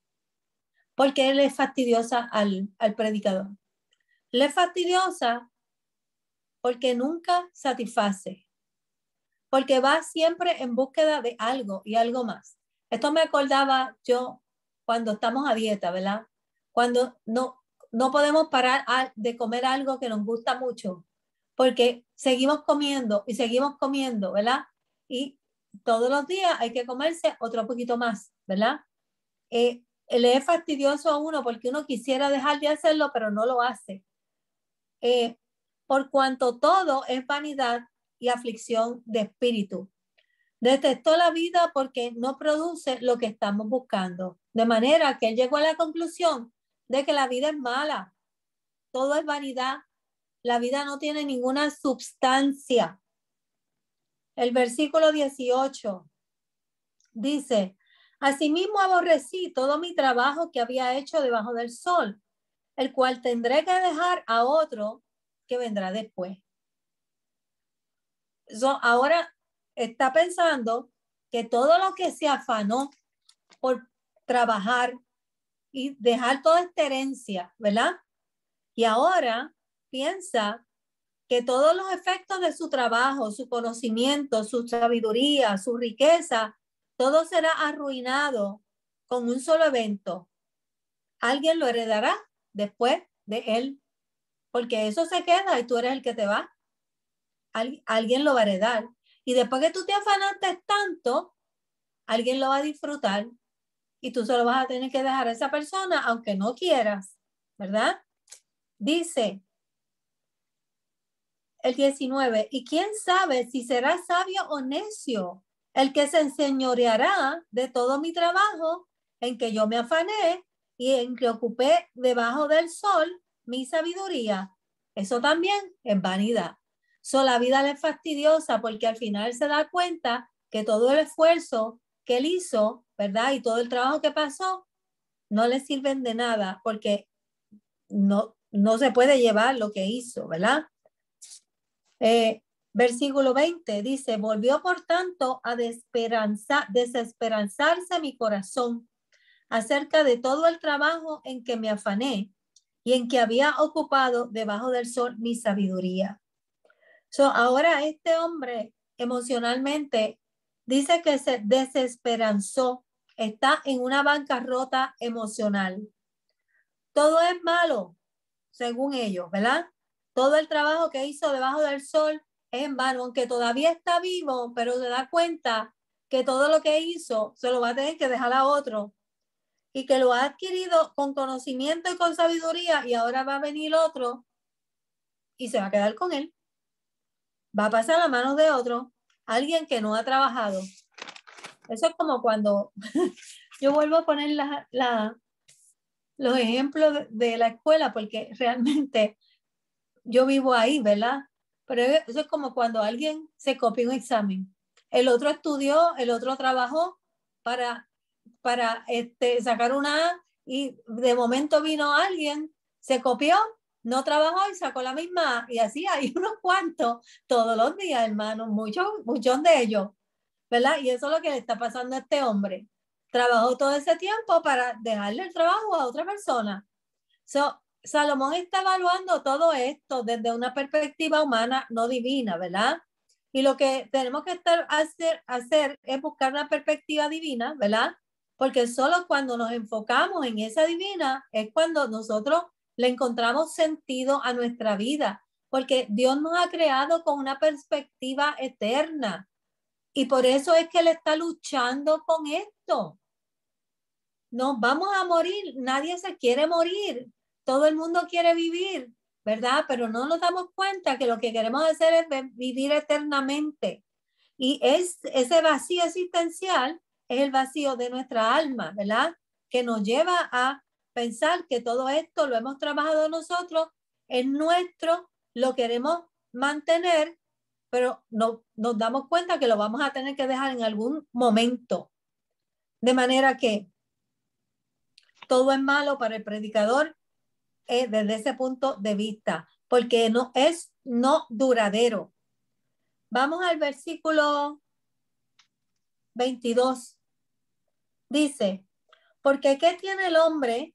Porque él es fastidiosa al predicador. Le es fastidiosa porque nunca satisface, porque va siempre en búsqueda de algo y algo más. Esto me acordaba yo cuando estamos a dieta, ¿verdad? Cuando no podemos parar de comer algo que nos gusta mucho, porque seguimos comiendo y seguimos comiendo, ¿verdad? Y todos los días hay que comerse otro poquito más, ¿verdad? Le es fastidioso a uno porque uno quisiera dejar de hacerlo, pero no lo hace. Por cuanto todo es vanidad y aflicción de espíritu. Detestó la vida porque no produce lo que estamos buscando. De manera que él llegó a la conclusión de que la vida es mala. Todo es vanidad. La vida no tiene ninguna sustancia. El versículo 18 dice, asimismo aborrecí todo mi trabajo que había hecho debajo del sol, el cual tendré que dejar a otro que vendrá después. Ahora está pensando que todo lo que se afanó por trabajar y dejar toda esta herencia, ¿verdad? Y ahora piensa que todos los efectos de su trabajo, su conocimiento, su sabiduría, su riqueza, todo será arruinado con un solo evento. Alguien lo heredará después de él, porque eso se queda y tú eres el que te va. Alguien lo va a heredar. Y después que tú te afanaste tanto, alguien lo va a disfrutar y tú se lo vas a tener que dejar a esa persona, aunque no quieras, ¿verdad? Dice el 19, y quién sabe si será sabio o necio el que se enseñoreará de todo mi trabajo en que yo me afané y en que ocupé debajo del sol mi sabiduría. Eso también es vanidad. La vida le es fastidiosa porque al final se da cuenta que todo el esfuerzo que él hizo, ¿verdad? Y todo el trabajo que pasó, no le sirven de nada porque no se puede llevar lo que hizo, ¿verdad? Versículo 20 dice, volvió por tanto a desesperanzarse mi corazón acerca de todo el trabajo en que me afané y en que había ocupado debajo del sol mi sabiduría. Ahora este hombre emocionalmente dice que se desesperanzó, está en una bancarrota emocional. Todo es malo, según ellos, ¿verdad? Todo el trabajo que hizo debajo del sol es en vano, aunque todavía está vivo, pero se da cuenta que todo lo que hizo se lo va a tener que dejar a otro y que lo ha adquirido con conocimiento y con sabiduría y ahora va a venir otro y se va a quedar con él. Va a pasar a manos de otro, alguien que no ha trabajado. Eso es como cuando yo vuelvo a poner los ejemplos de la escuela, porque realmente yo vivo ahí, ¿verdad? Pero eso es como cuando alguien se copia un examen. El otro estudió, el otro trabajó para sacar una A y de momento vino alguien, se copió, no trabajó y sacó la misma A. Y así hay unos cuantos todos los días, hermano, muchos de ellos, ¿verdad? Y eso es lo que le está pasando a este hombre. Trabajó todo ese tiempo para dejarle el trabajo a otra persona. Salomón está evaluando todo esto desde una perspectiva humana, no divina, ¿verdad? Y lo que tenemos que hacer es buscar una perspectiva divina, ¿verdad? Porque solo cuando nos enfocamos en esa divina es cuando nosotros le encontramos sentido a nuestra vida, porque Dios nos ha creado con una perspectiva eterna Y por eso es que él está luchando con esto. Nos vamos a morir, nadie se quiere morir, todo el mundo quiere vivir, ¿verdad? Pero no nos damos cuenta que lo que queremos hacer es vivir eternamente. Y ese vacío existencial es el vacío de nuestra alma, ¿verdad? Que nos lleva a pensar que todo esto lo hemos trabajado nosotros, es nuestro, lo queremos mantener, pero no, nos damos cuenta que lo vamos a tener que dejar en algún momento. De manera que todo es malo para el predicador desde ese punto de vista, porque no es no duradero. Vamos al versículo 22. Dice, porque ¿qué tiene el hombre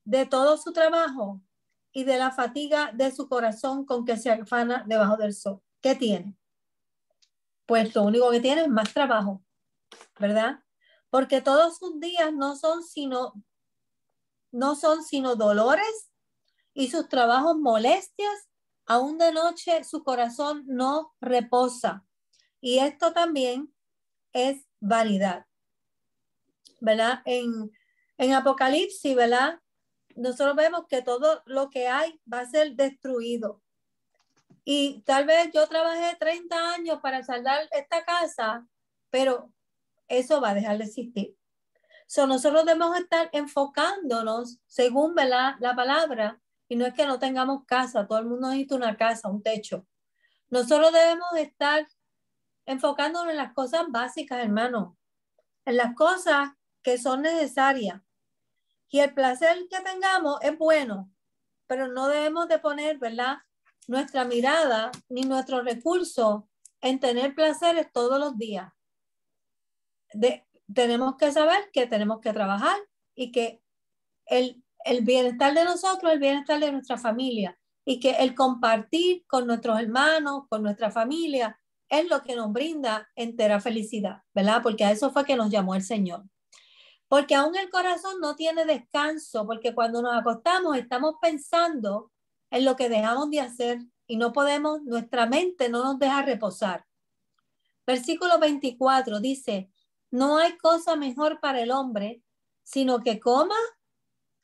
de todo su trabajo y de la fatiga de su corazón con que se afana debajo del sol? ¿Qué tiene? Pues lo único que tiene es más trabajo, ¿verdad? Porque todos sus días no son sino dolores y sus trabajos molestias. Aún de noche su corazón no reposa. Y esto también es vanidad, ¿verdad? En Apocalipsis, ¿verdad? Nosotros vemos que todo lo que hay va a ser destruido. Y tal vez yo trabajé 30 años para saldar esta casa, pero eso va a dejar de existir. Nosotros debemos estar enfocándonos según, ¿verdad?, la palabra, y no es que no tengamos casa, todo el mundo necesita una casa, un techo. Nosotros debemos estar enfocándonos en las cosas básicas, hermano, en las cosas que son necesarias. Y el placer que tengamos es bueno, pero no debemos de poner, ¿verdad?, nuestra mirada ni nuestros recursos en tener placeres todos los días. Tenemos que saber que tenemos que trabajar y que el bienestar de nosotros, el bienestar de nuestra familia, y que el compartir con nuestros hermanos, con nuestra familia, es lo que nos brinda entera felicidad, ¿verdad? Porque a eso fue que nos llamó el Señor. Porque aún el corazón no tiene descanso, porque cuando nos acostamos estamos pensando en lo que dejamos de hacer y no podemos, nuestra mente no nos deja reposar. Versículo 24 dice, no hay cosa mejor para el hombre, sino que coma,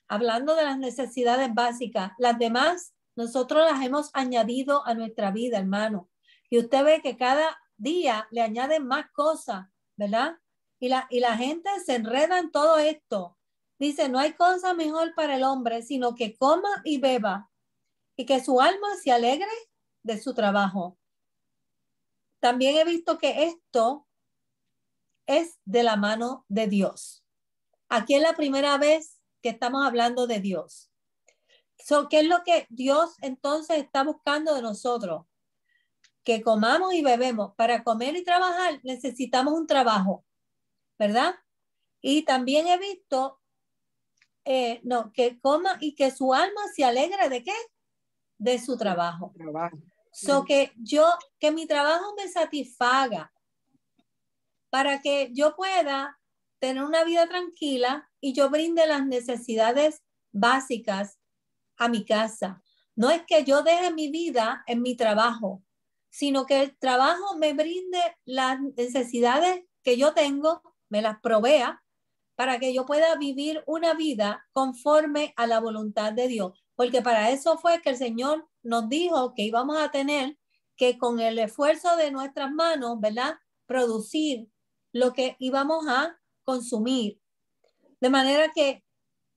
hablando de las necesidades básicas. Las demás, nosotros las hemos añadido a nuestra vida, hermano. Y usted ve que cada día le añaden más cosas, ¿verdad? Y la gente se enreda en todo esto. Dice, no hay cosa mejor para el hombre, sino que coma y beba, y que su alma se alegre de su trabajo. También he visto que esto es de la mano de Dios. Aquí es la primera vez que estamos hablando de Dios. ¿Qué es lo que Dios entonces está buscando de nosotros? Que comamos y bebemos. Para comer y trabajar necesitamos un trabajo, ¿verdad? Y también he visto, que coma y que su alma se alegre ¿de qué? De su trabajo. Que mi trabajo me satisfaga para que yo pueda tener una vida tranquila y yo brinde las necesidades básicas a mi casa. No es que yo deje mi vida en mi trabajo, sino que el trabajo me brinde las necesidades que yo tengo, me las provea para que yo pueda vivir una vida conforme a la voluntad de Dios. Porque para eso fue que el Señor nos dijo que íbamos a tener que con el esfuerzo de nuestras manos, ¿verdad?, producir lo que íbamos a consumir. De manera que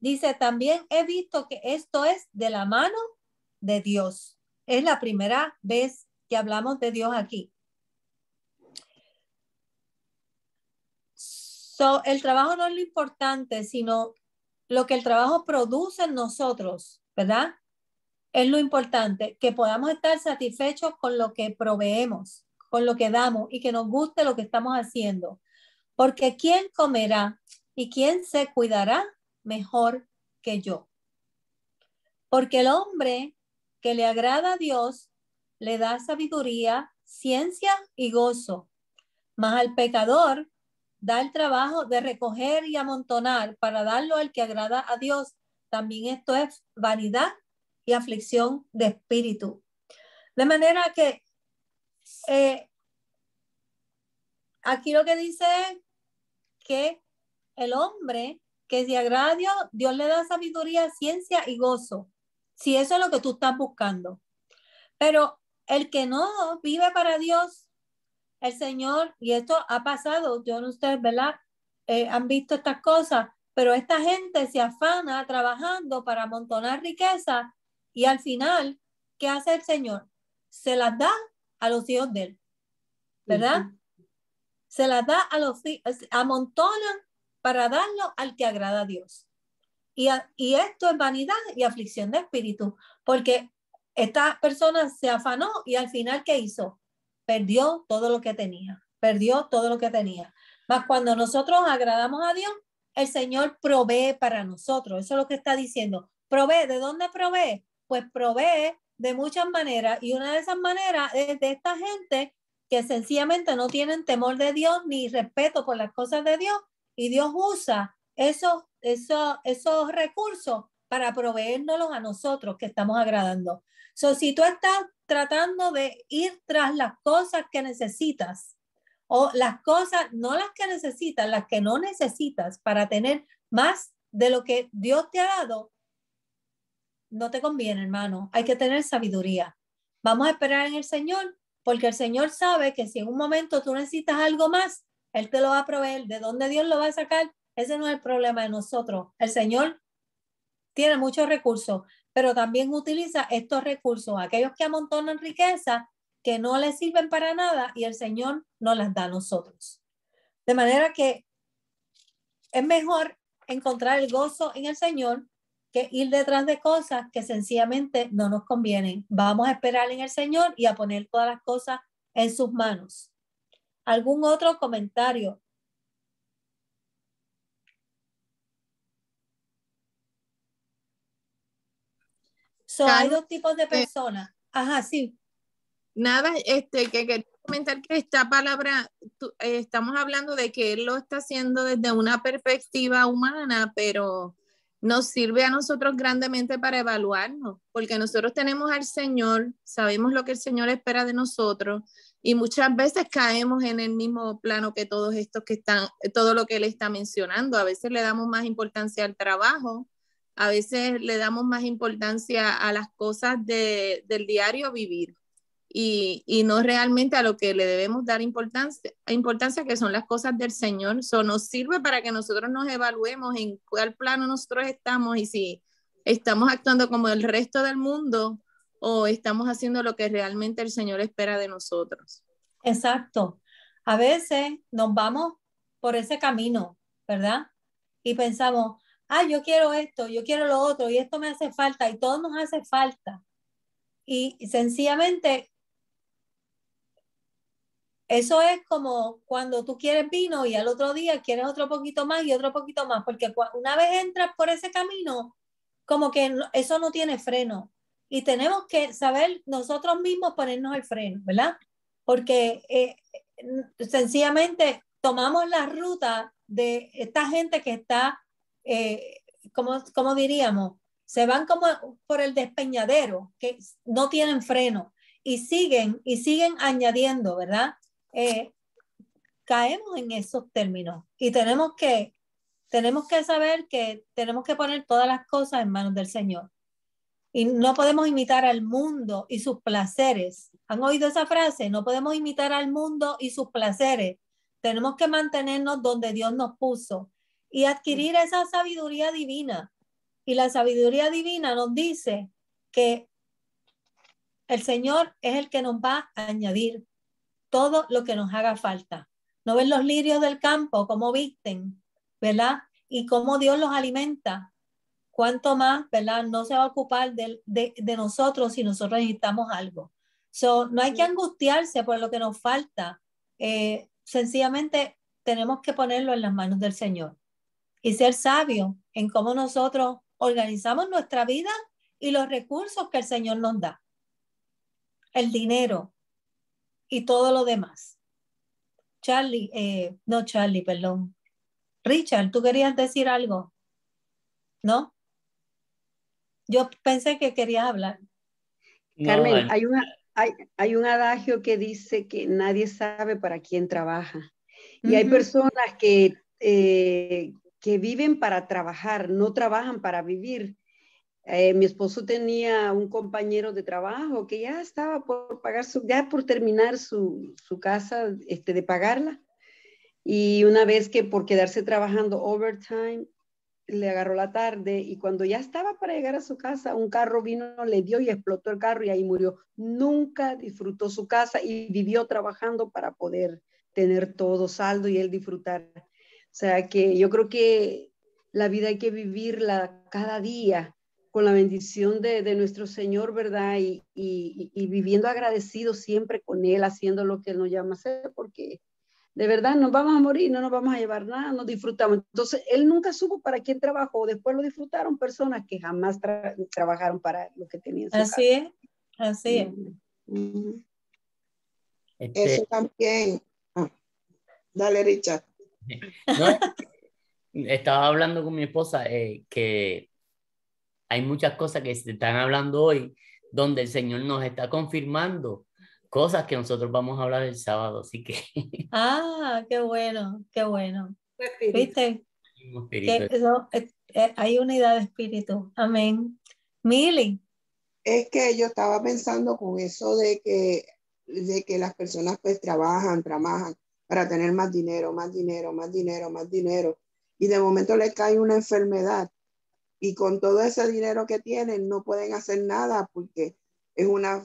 dice, también he visto que esto es de la mano de Dios. Es la primera vez que hablamos de Dios aquí. El trabajo no es lo importante, sino lo que el trabajo produce en nosotros, ¿verdad? Es lo importante, que podamos estar satisfechos con lo que proveemos, con lo que damos y que nos guste lo que estamos haciendo. Porque ¿quién comerá y quién se cuidará mejor que yo? Porque el hombre que le agrada a Dios le da sabiduría, ciencia y gozo. Mas al pecador da el trabajo de recoger y amontonar para darlo al que agrada a Dios. También esto es vanidad y aflicción de espíritu. De manera que aquí lo que dice es que el hombre que se agrada a Dios, Dios le da sabiduría, ciencia y gozo. Si eso es lo que tú estás buscando. Pero el que no vive para Dios, el Señor, y esto ha pasado, yo no sé, ¿verdad? Han visto estas cosas, pero esta gente se afana trabajando para amontonar riqueza y al final, ¿qué hace el Señor? Se las da a los hijos de él, ¿verdad? Se las da a los hijos, amontonan para darlo al que agrada a Dios. Y esto es vanidad y aflicción de espíritu, porque esta persona se afanó y al final, ¿qué hizo? Perdió todo lo que tenía, perdió todo lo que tenía. Mas cuando nosotros agradamos a Dios, el Señor provee para nosotros. Eso es lo que está diciendo. Provee, ¿de dónde provee? Pues provee de muchas maneras, y una de esas maneras es de esta gente que sencillamente no tienen temor de Dios ni respeto por las cosas de Dios, y Dios usa esos recursos para proveérnoslos a nosotros que estamos agradando. Si tú estás tratando de ir tras las cosas que necesitas, o las cosas, no las que necesitas, las que no necesitas para tener más de lo que Dios te ha dado, no te conviene, hermano. Hay que tener sabiduría. Vamos a esperar en el Señor, porque el Señor sabe que si en un momento tú necesitas algo más, Él te lo va a proveer. ¿De dónde Dios lo va a sacar? Ese no es el problema de nosotros. El Señor tiene muchos recursos, pero también utiliza estos recursos, aquellos que amontonan riqueza, que no les sirven para nada, y el Señor nos las da a nosotros. De manera que es mejor encontrar el gozo en el Señor que ir detrás de cosas que sencillamente no nos convienen. Vamos a esperar en el Señor y a poner todas las cosas en sus manos. ¿Algún otro comentario? Hay dos tipos de personas. Ajá, sí. Nada, que quería comentar que esta palabra, estamos hablando de que Él lo está haciendo desde una perspectiva humana, pero nos sirve a nosotros grandemente para evaluarnos, porque nosotros tenemos al Señor, sabemos lo que el Señor espera de nosotros, y muchas veces caemos en el mismo plano que todos estos que están, todo lo que Él está mencionando. A veces le damos más importancia al trabajo, a veces le damos más importancia a las cosas del diario vivir. Y no realmente a lo que le debemos dar importancia, que son las cosas del Señor. Eso nos sirve para que nosotros nos evaluemos en cuál plano nosotros estamos y si estamos actuando como el resto del mundo o estamos haciendo lo que realmente el Señor espera de nosotros. Exacto. A veces nos vamos por ese camino, ¿verdad? Y pensamos, yo quiero esto, yo quiero lo otro, y esto me hace falta, y todo nos hace falta. Y sencillamente, eso es como cuando tú quieres vino y al otro día quieres otro poquito más y otro poquito más, porque una vez entras por ese camino, como que eso no tiene freno. Y tenemos que saber nosotros mismos ponernos el freno, ¿verdad? Porque sencillamente tomamos la ruta de esta gente que está, como diríamos, se van como por el despeñadero, que no tienen freno y siguen añadiendo, ¿verdad? Caemos en esos términos y tenemos que saber que tenemos que poner todas las cosas en manos del Señor. Y no podemos imitar al mundo y sus placeres. ¿Han oído esa frase? No podemos imitar al mundo y sus placeres. Tenemos que mantenernos donde Dios nos puso y adquirir esa sabiduría divina. Y la sabiduría divina nos dice que el Señor es el que nos va a añadir todo lo que nos haga falta. ¿No ven los lirios del campo cómo visten, verdad? Y cómo Dios los alimenta. ¿Cuánto más, verdad? No se va a ocupar de nosotros si nosotros necesitamos algo. No hay que angustiarse por lo que nos falta. Sencillamente tenemos que ponerlo en las manos del Señor y ser sabios en cómo nosotros organizamos nuestra vida y los recursos que el Señor nos da. El dinero y todo lo demás. Perdón. Richard, ¿tú querías decir algo? ¿No? Yo pensé que querías hablar. Carmen, hay un adagio que dice que nadie sabe para quién trabaja. Y hay personas que viven para trabajar, no trabajan para vivir. Mi esposo tenía un compañero de trabajo que ya estaba por pagar ya por terminar su casa, de pagarla. Y una vez que por quedarse trabajando overtime, le agarró la tarde y cuando ya estaba para llegar a su casa, un carro vino, le dio y explotó el carro y ahí murió. Nunca disfrutó su casa y vivió trabajando para poder tener todo saldo y él disfrutar. O sea que yo creo que la vida hay que vivirla cada día con la bendición de nuestro Señor, ¿verdad? Y viviendo agradecidos siempre con Él, haciendo lo que Él nos llama a hacer, porque de verdad nos vamos a morir, no nos vamos a llevar nada, nos disfrutamos. Entonces, él nunca supo para quién trabajó, después lo disfrutaron personas que jamás trabajaron para lo que tenían. Así es, así es. Eso también. Dale, Richard. No, estaba hablando con mi esposa que hay muchas cosas que se están hablando hoy donde el Señor nos está confirmando cosas que nosotros vamos a hablar el sábado, así que... qué bueno, qué bueno. Espíritu. ¿Viste? Que eso, hay unidad de espíritu. Amén. Mili. Es que yo estaba pensando con eso de que las personas pues trabajan para tener más dinero, más dinero, más dinero, más dinero. Y de momento les cae una enfermedad. Y con todo ese dinero que tienen no pueden hacer nada porque es una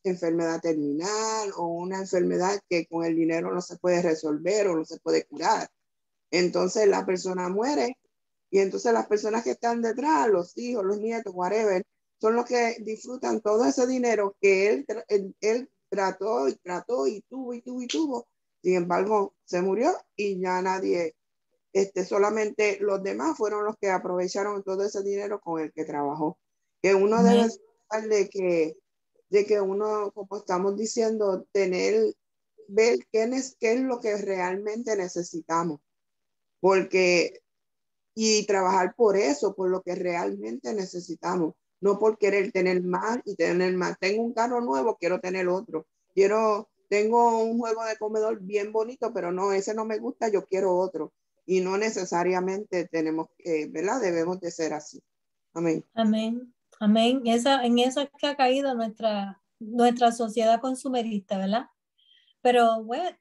enfermedad terminal o una enfermedad que con el dinero no se puede resolver o no se puede curar. Entonces la persona muere y entonces las personas que están detrás, los hijos, los nietos, whatever, son los que disfrutan todo ese dinero que él trató y tuvo. Sin embargo, se murió y ya nadie, solamente los demás fueron los que aprovecharon todo ese dinero con el que trabajó. Que uno debe saber de que uno, como estamos diciendo, ver qué es lo que realmente necesitamos. Y trabajar por eso, por lo que realmente necesitamos, no por querer tener más y tener más. Tengo un carro nuevo, quiero tener otro. Tengo un juego de comedor bien bonito, pero no, ese no me gusta, yo quiero otro. Y no necesariamente tenemos que, ¿verdad? Debemos de ser así. Amén. Amén. Amén. En eso es que ha caído nuestra sociedad consumerista, ¿verdad? Pero bueno,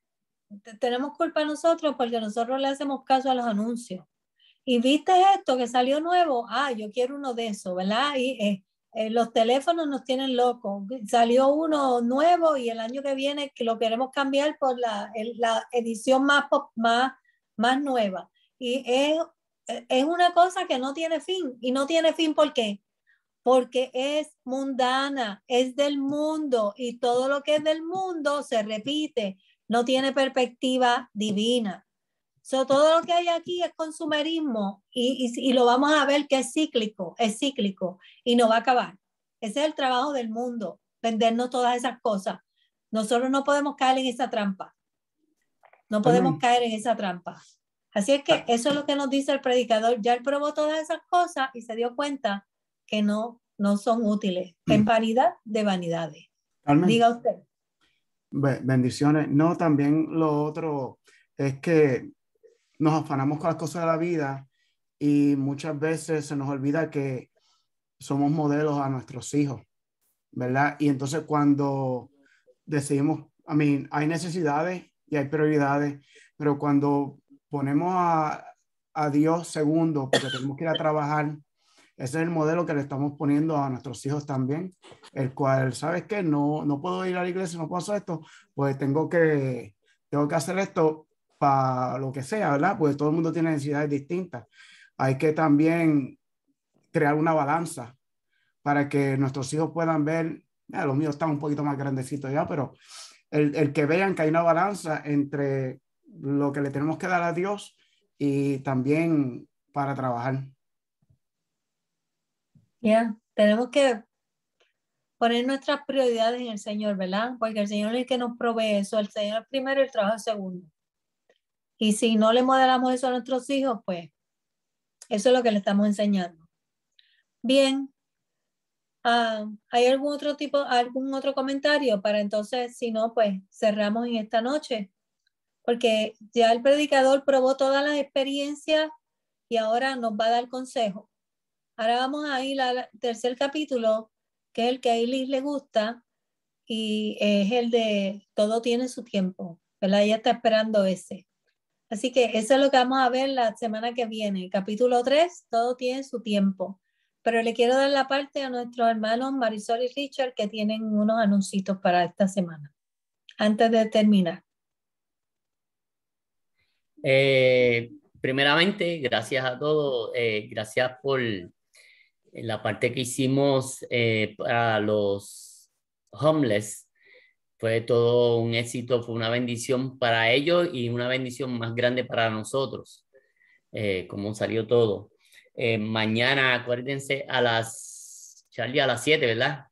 tenemos culpa nosotros porque nosotros le hacemos caso a los anuncios. Y viste esto que salió nuevo, yo quiero uno de esos, ¿verdad? Y los teléfonos nos tienen locos. Salió uno nuevo y el año que viene que lo queremos cambiar por la edición más nueva. Y es una cosa que no tiene fin. Y no tiene fin, ¿por qué? Porque es mundana, es del mundo y todo lo que es del mundo se repite, no tiene perspectiva divina. Todo lo que hay aquí es consumerismo y lo vamos a ver que es cíclico y no va a acabar. Ese es el trabajo del mundo, vendernos todas esas cosas. Nosotros no podemos caer en esa trampa. No podemos caer en esa trampa. Así es que eso es lo que nos dice el predicador. Ya él probó todas esas cosas y se dio cuenta que no son útiles. En vanidad de vanidades. Carmen, diga usted. Bendiciones. No, también lo otro es que nos afanamos con las cosas de la vida y muchas veces se nos olvida que somos modelos a nuestros hijos, ¿verdad? Y entonces cuando decidimos, hay necesidades y hay prioridades, pero cuando ponemos a Dios segundo, porque tenemos que ir a trabajar, ese es el modelo que le estamos poniendo a nuestros hijos también, el cual, ¿sabes qué? No puedo ir a la iglesia, no puedo hacer esto, pues tengo que hacer esto para lo que sea, ¿verdad? Pues todo el mundo tiene necesidades distintas. Hay que también crear una balanza para que nuestros hijos puedan ver, los míos están un poquito más grandecitos ya, pero el que vean que hay una balanza entre lo que le tenemos que dar a Dios y también para trabajar. Tenemos que poner nuestras prioridades en el Señor, ¿verdad? Porque el Señor es el que nos provee eso, el Señor primero y el trabajo segundo. Y si no le modelamos eso a nuestros hijos, pues eso es lo que le estamos enseñando. Bien, ¿hay algún otro comentario para entonces, si no, pues cerramos en esta noche? porque ya el predicador probó todas las experiencias y ahora nos va a dar consejo. Ahora vamos a ir al tercer capítulo, que es el que a Ilis le gusta, y es el de todo tiene su tiempo, ¿verdad? Ella está esperando ese. Así que eso es lo que vamos a ver la semana que viene. Capítulo 3, todo tiene su tiempo. Pero le quiero dar la parte a nuestros hermanos Marisol y Richard, que tienen unos anuncios para esta semana, antes de terminar. Primeramente, gracias a todos. Gracias por la parte que hicimos para los homeless. Fue todo un éxito, fue una bendición para ellos y una bendición más grande para nosotros, como salió todo. Mañana, acuérdense, Charlie, a las 7, ¿verdad?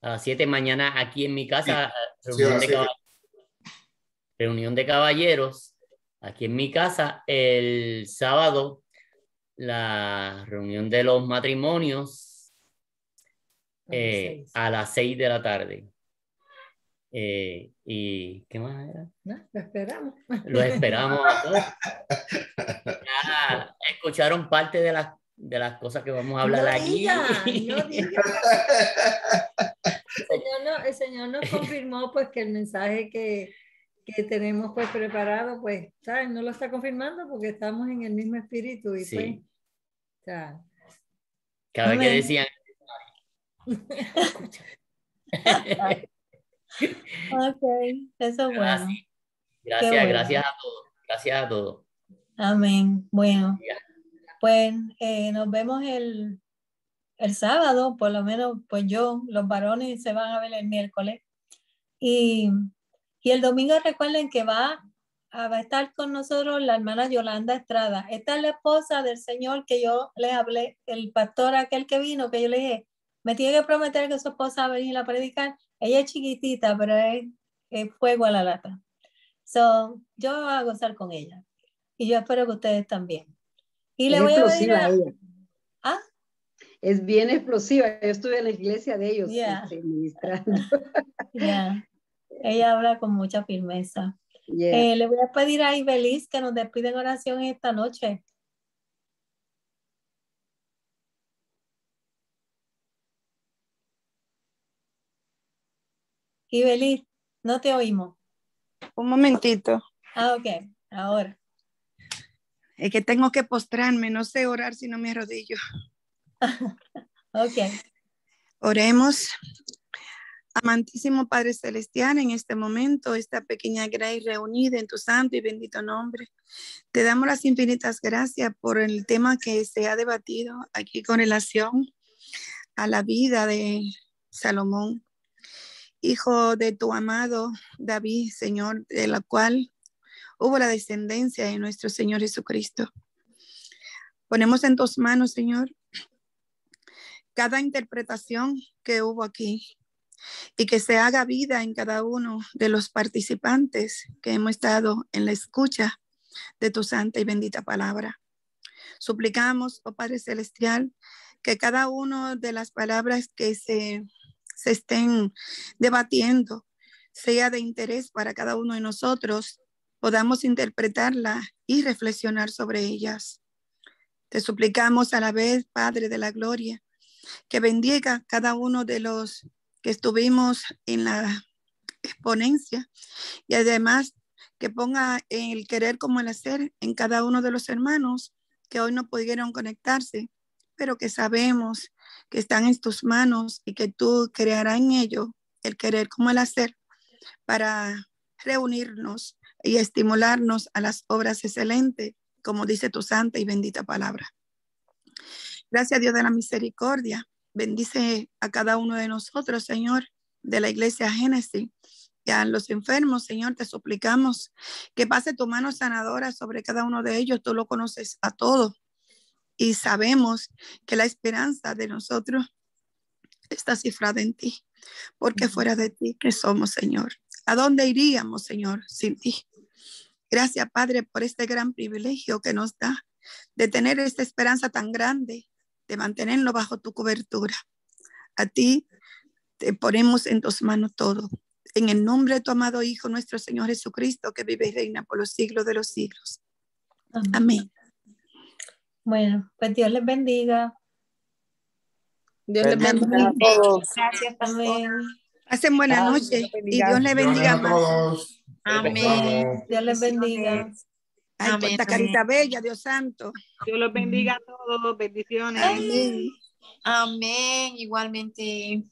A las 7 mañana aquí en mi casa, sí, reunión de caballeros, aquí en mi casa. El sábado, la reunión de los matrimonios, a las 6 de la tarde. ¿Y qué más era? No, lo esperamos. Los esperamos a todos. Ya escucharon parte de las cosas que vamos a hablar aquí. No diga. El Señor nos confirmó pues que el mensaje que tenemos pues preparado, pues, ¿sabes? No lo está confirmando porque estamos en el mismo espíritu y sí. pues, o sea, cada vez que decían ok, eso es bueno. Gracias a todos. Gracias a todos. Amén. Bueno, pues nos vemos el sábado, por lo menos pues los varones se van a ver el miércoles. Y el domingo recuerden que va a estar con nosotros la hermana Yolanda Estrada. Esta es la esposa del señor que yo les hablé, el pastor aquel que vino, que yo le dije, me tiene que prometer que su esposa va a venir a predicar. Ella es chiquitita, pero es fuego a la lata. So, yo voy a gozar con ella. Y yo espero que ustedes también. Y le voy a pedir a... ella. ¿Ah? Es bien explosiva. Yo estuve en la iglesia de ellos ministrando. Ella habla con mucha firmeza. Le voy a pedir a Ibelis que nos despide en oración esta noche. Ibelis, no te oímos. Un momentito. Ok, ahora. Es que tengo que postrarme, no sé orar si no me arrodillo. Ok. Oremos. Amantísimo Padre Celestial, en este momento, esta pequeña Grace reunida en tu santo y bendito nombre, te damos las infinitas gracias por el tema que se ha debatido aquí con relación a la vida de Salomón, hijo de tu amado David, Señor, de la cual hubo la descendencia de nuestro Señor Jesucristo. Ponemos en tus manos, Señor, cada interpretación que hubo aquí y que se haga vida en cada uno de los participantes que hemos estado en la escucha de tu santa y bendita palabra. Suplicamos, oh Padre Celestial, que cada una de las palabras que se estén debatiendo sea de interés para cada uno de nosotros, podamos interpretarla y reflexionar sobre ellas. Te suplicamos a la vez, Padre de la Gloria, que bendiga cada uno de los que estuvimos en la exponencia y además que ponga el querer como el hacer en cada uno de los hermanos que hoy no pudieron conectarse, pero que sabemos que están en tus manos y que tú crearás en ellos el querer como el hacer para reunirnos y estimularnos a las obras excelentes, como dice tu santa y bendita palabra. Gracias, Dios de la misericordia. Bendice a cada uno de nosotros, Señor, de la iglesia Génesis. Y a los enfermos, Señor, te suplicamos que pase tu mano sanadora sobre cada uno de ellos. Tú lo conoces a todos. Y sabemos que la esperanza de nosotros está cifrada en ti. Porque fuera de ti, ¿qué somos, Señor? ¿A dónde iríamos, Señor, sin ti? Gracias, Padre, por este gran privilegio que nos da de tener esta esperanza tan grande, de mantenerlo bajo tu cobertura. A ti te ponemos en tus manos todo. En el nombre de tu amado Hijo, nuestro Señor Jesucristo, que vive y reina por los siglos de los siglos. Amén. Bueno, pues Dios les bendiga. Dios les bendiga Amén. a todos. Gracias, pastor. Amén. Pasen buena noche y Dios les bendiga a más. todos. Amén. Dios les bendiga. Bendiciones. Ay, Amén, cuánta amén. carita bella, Dios santo. Dios los bendiga a todos. Bendiciones. Amén. Amén, igualmente.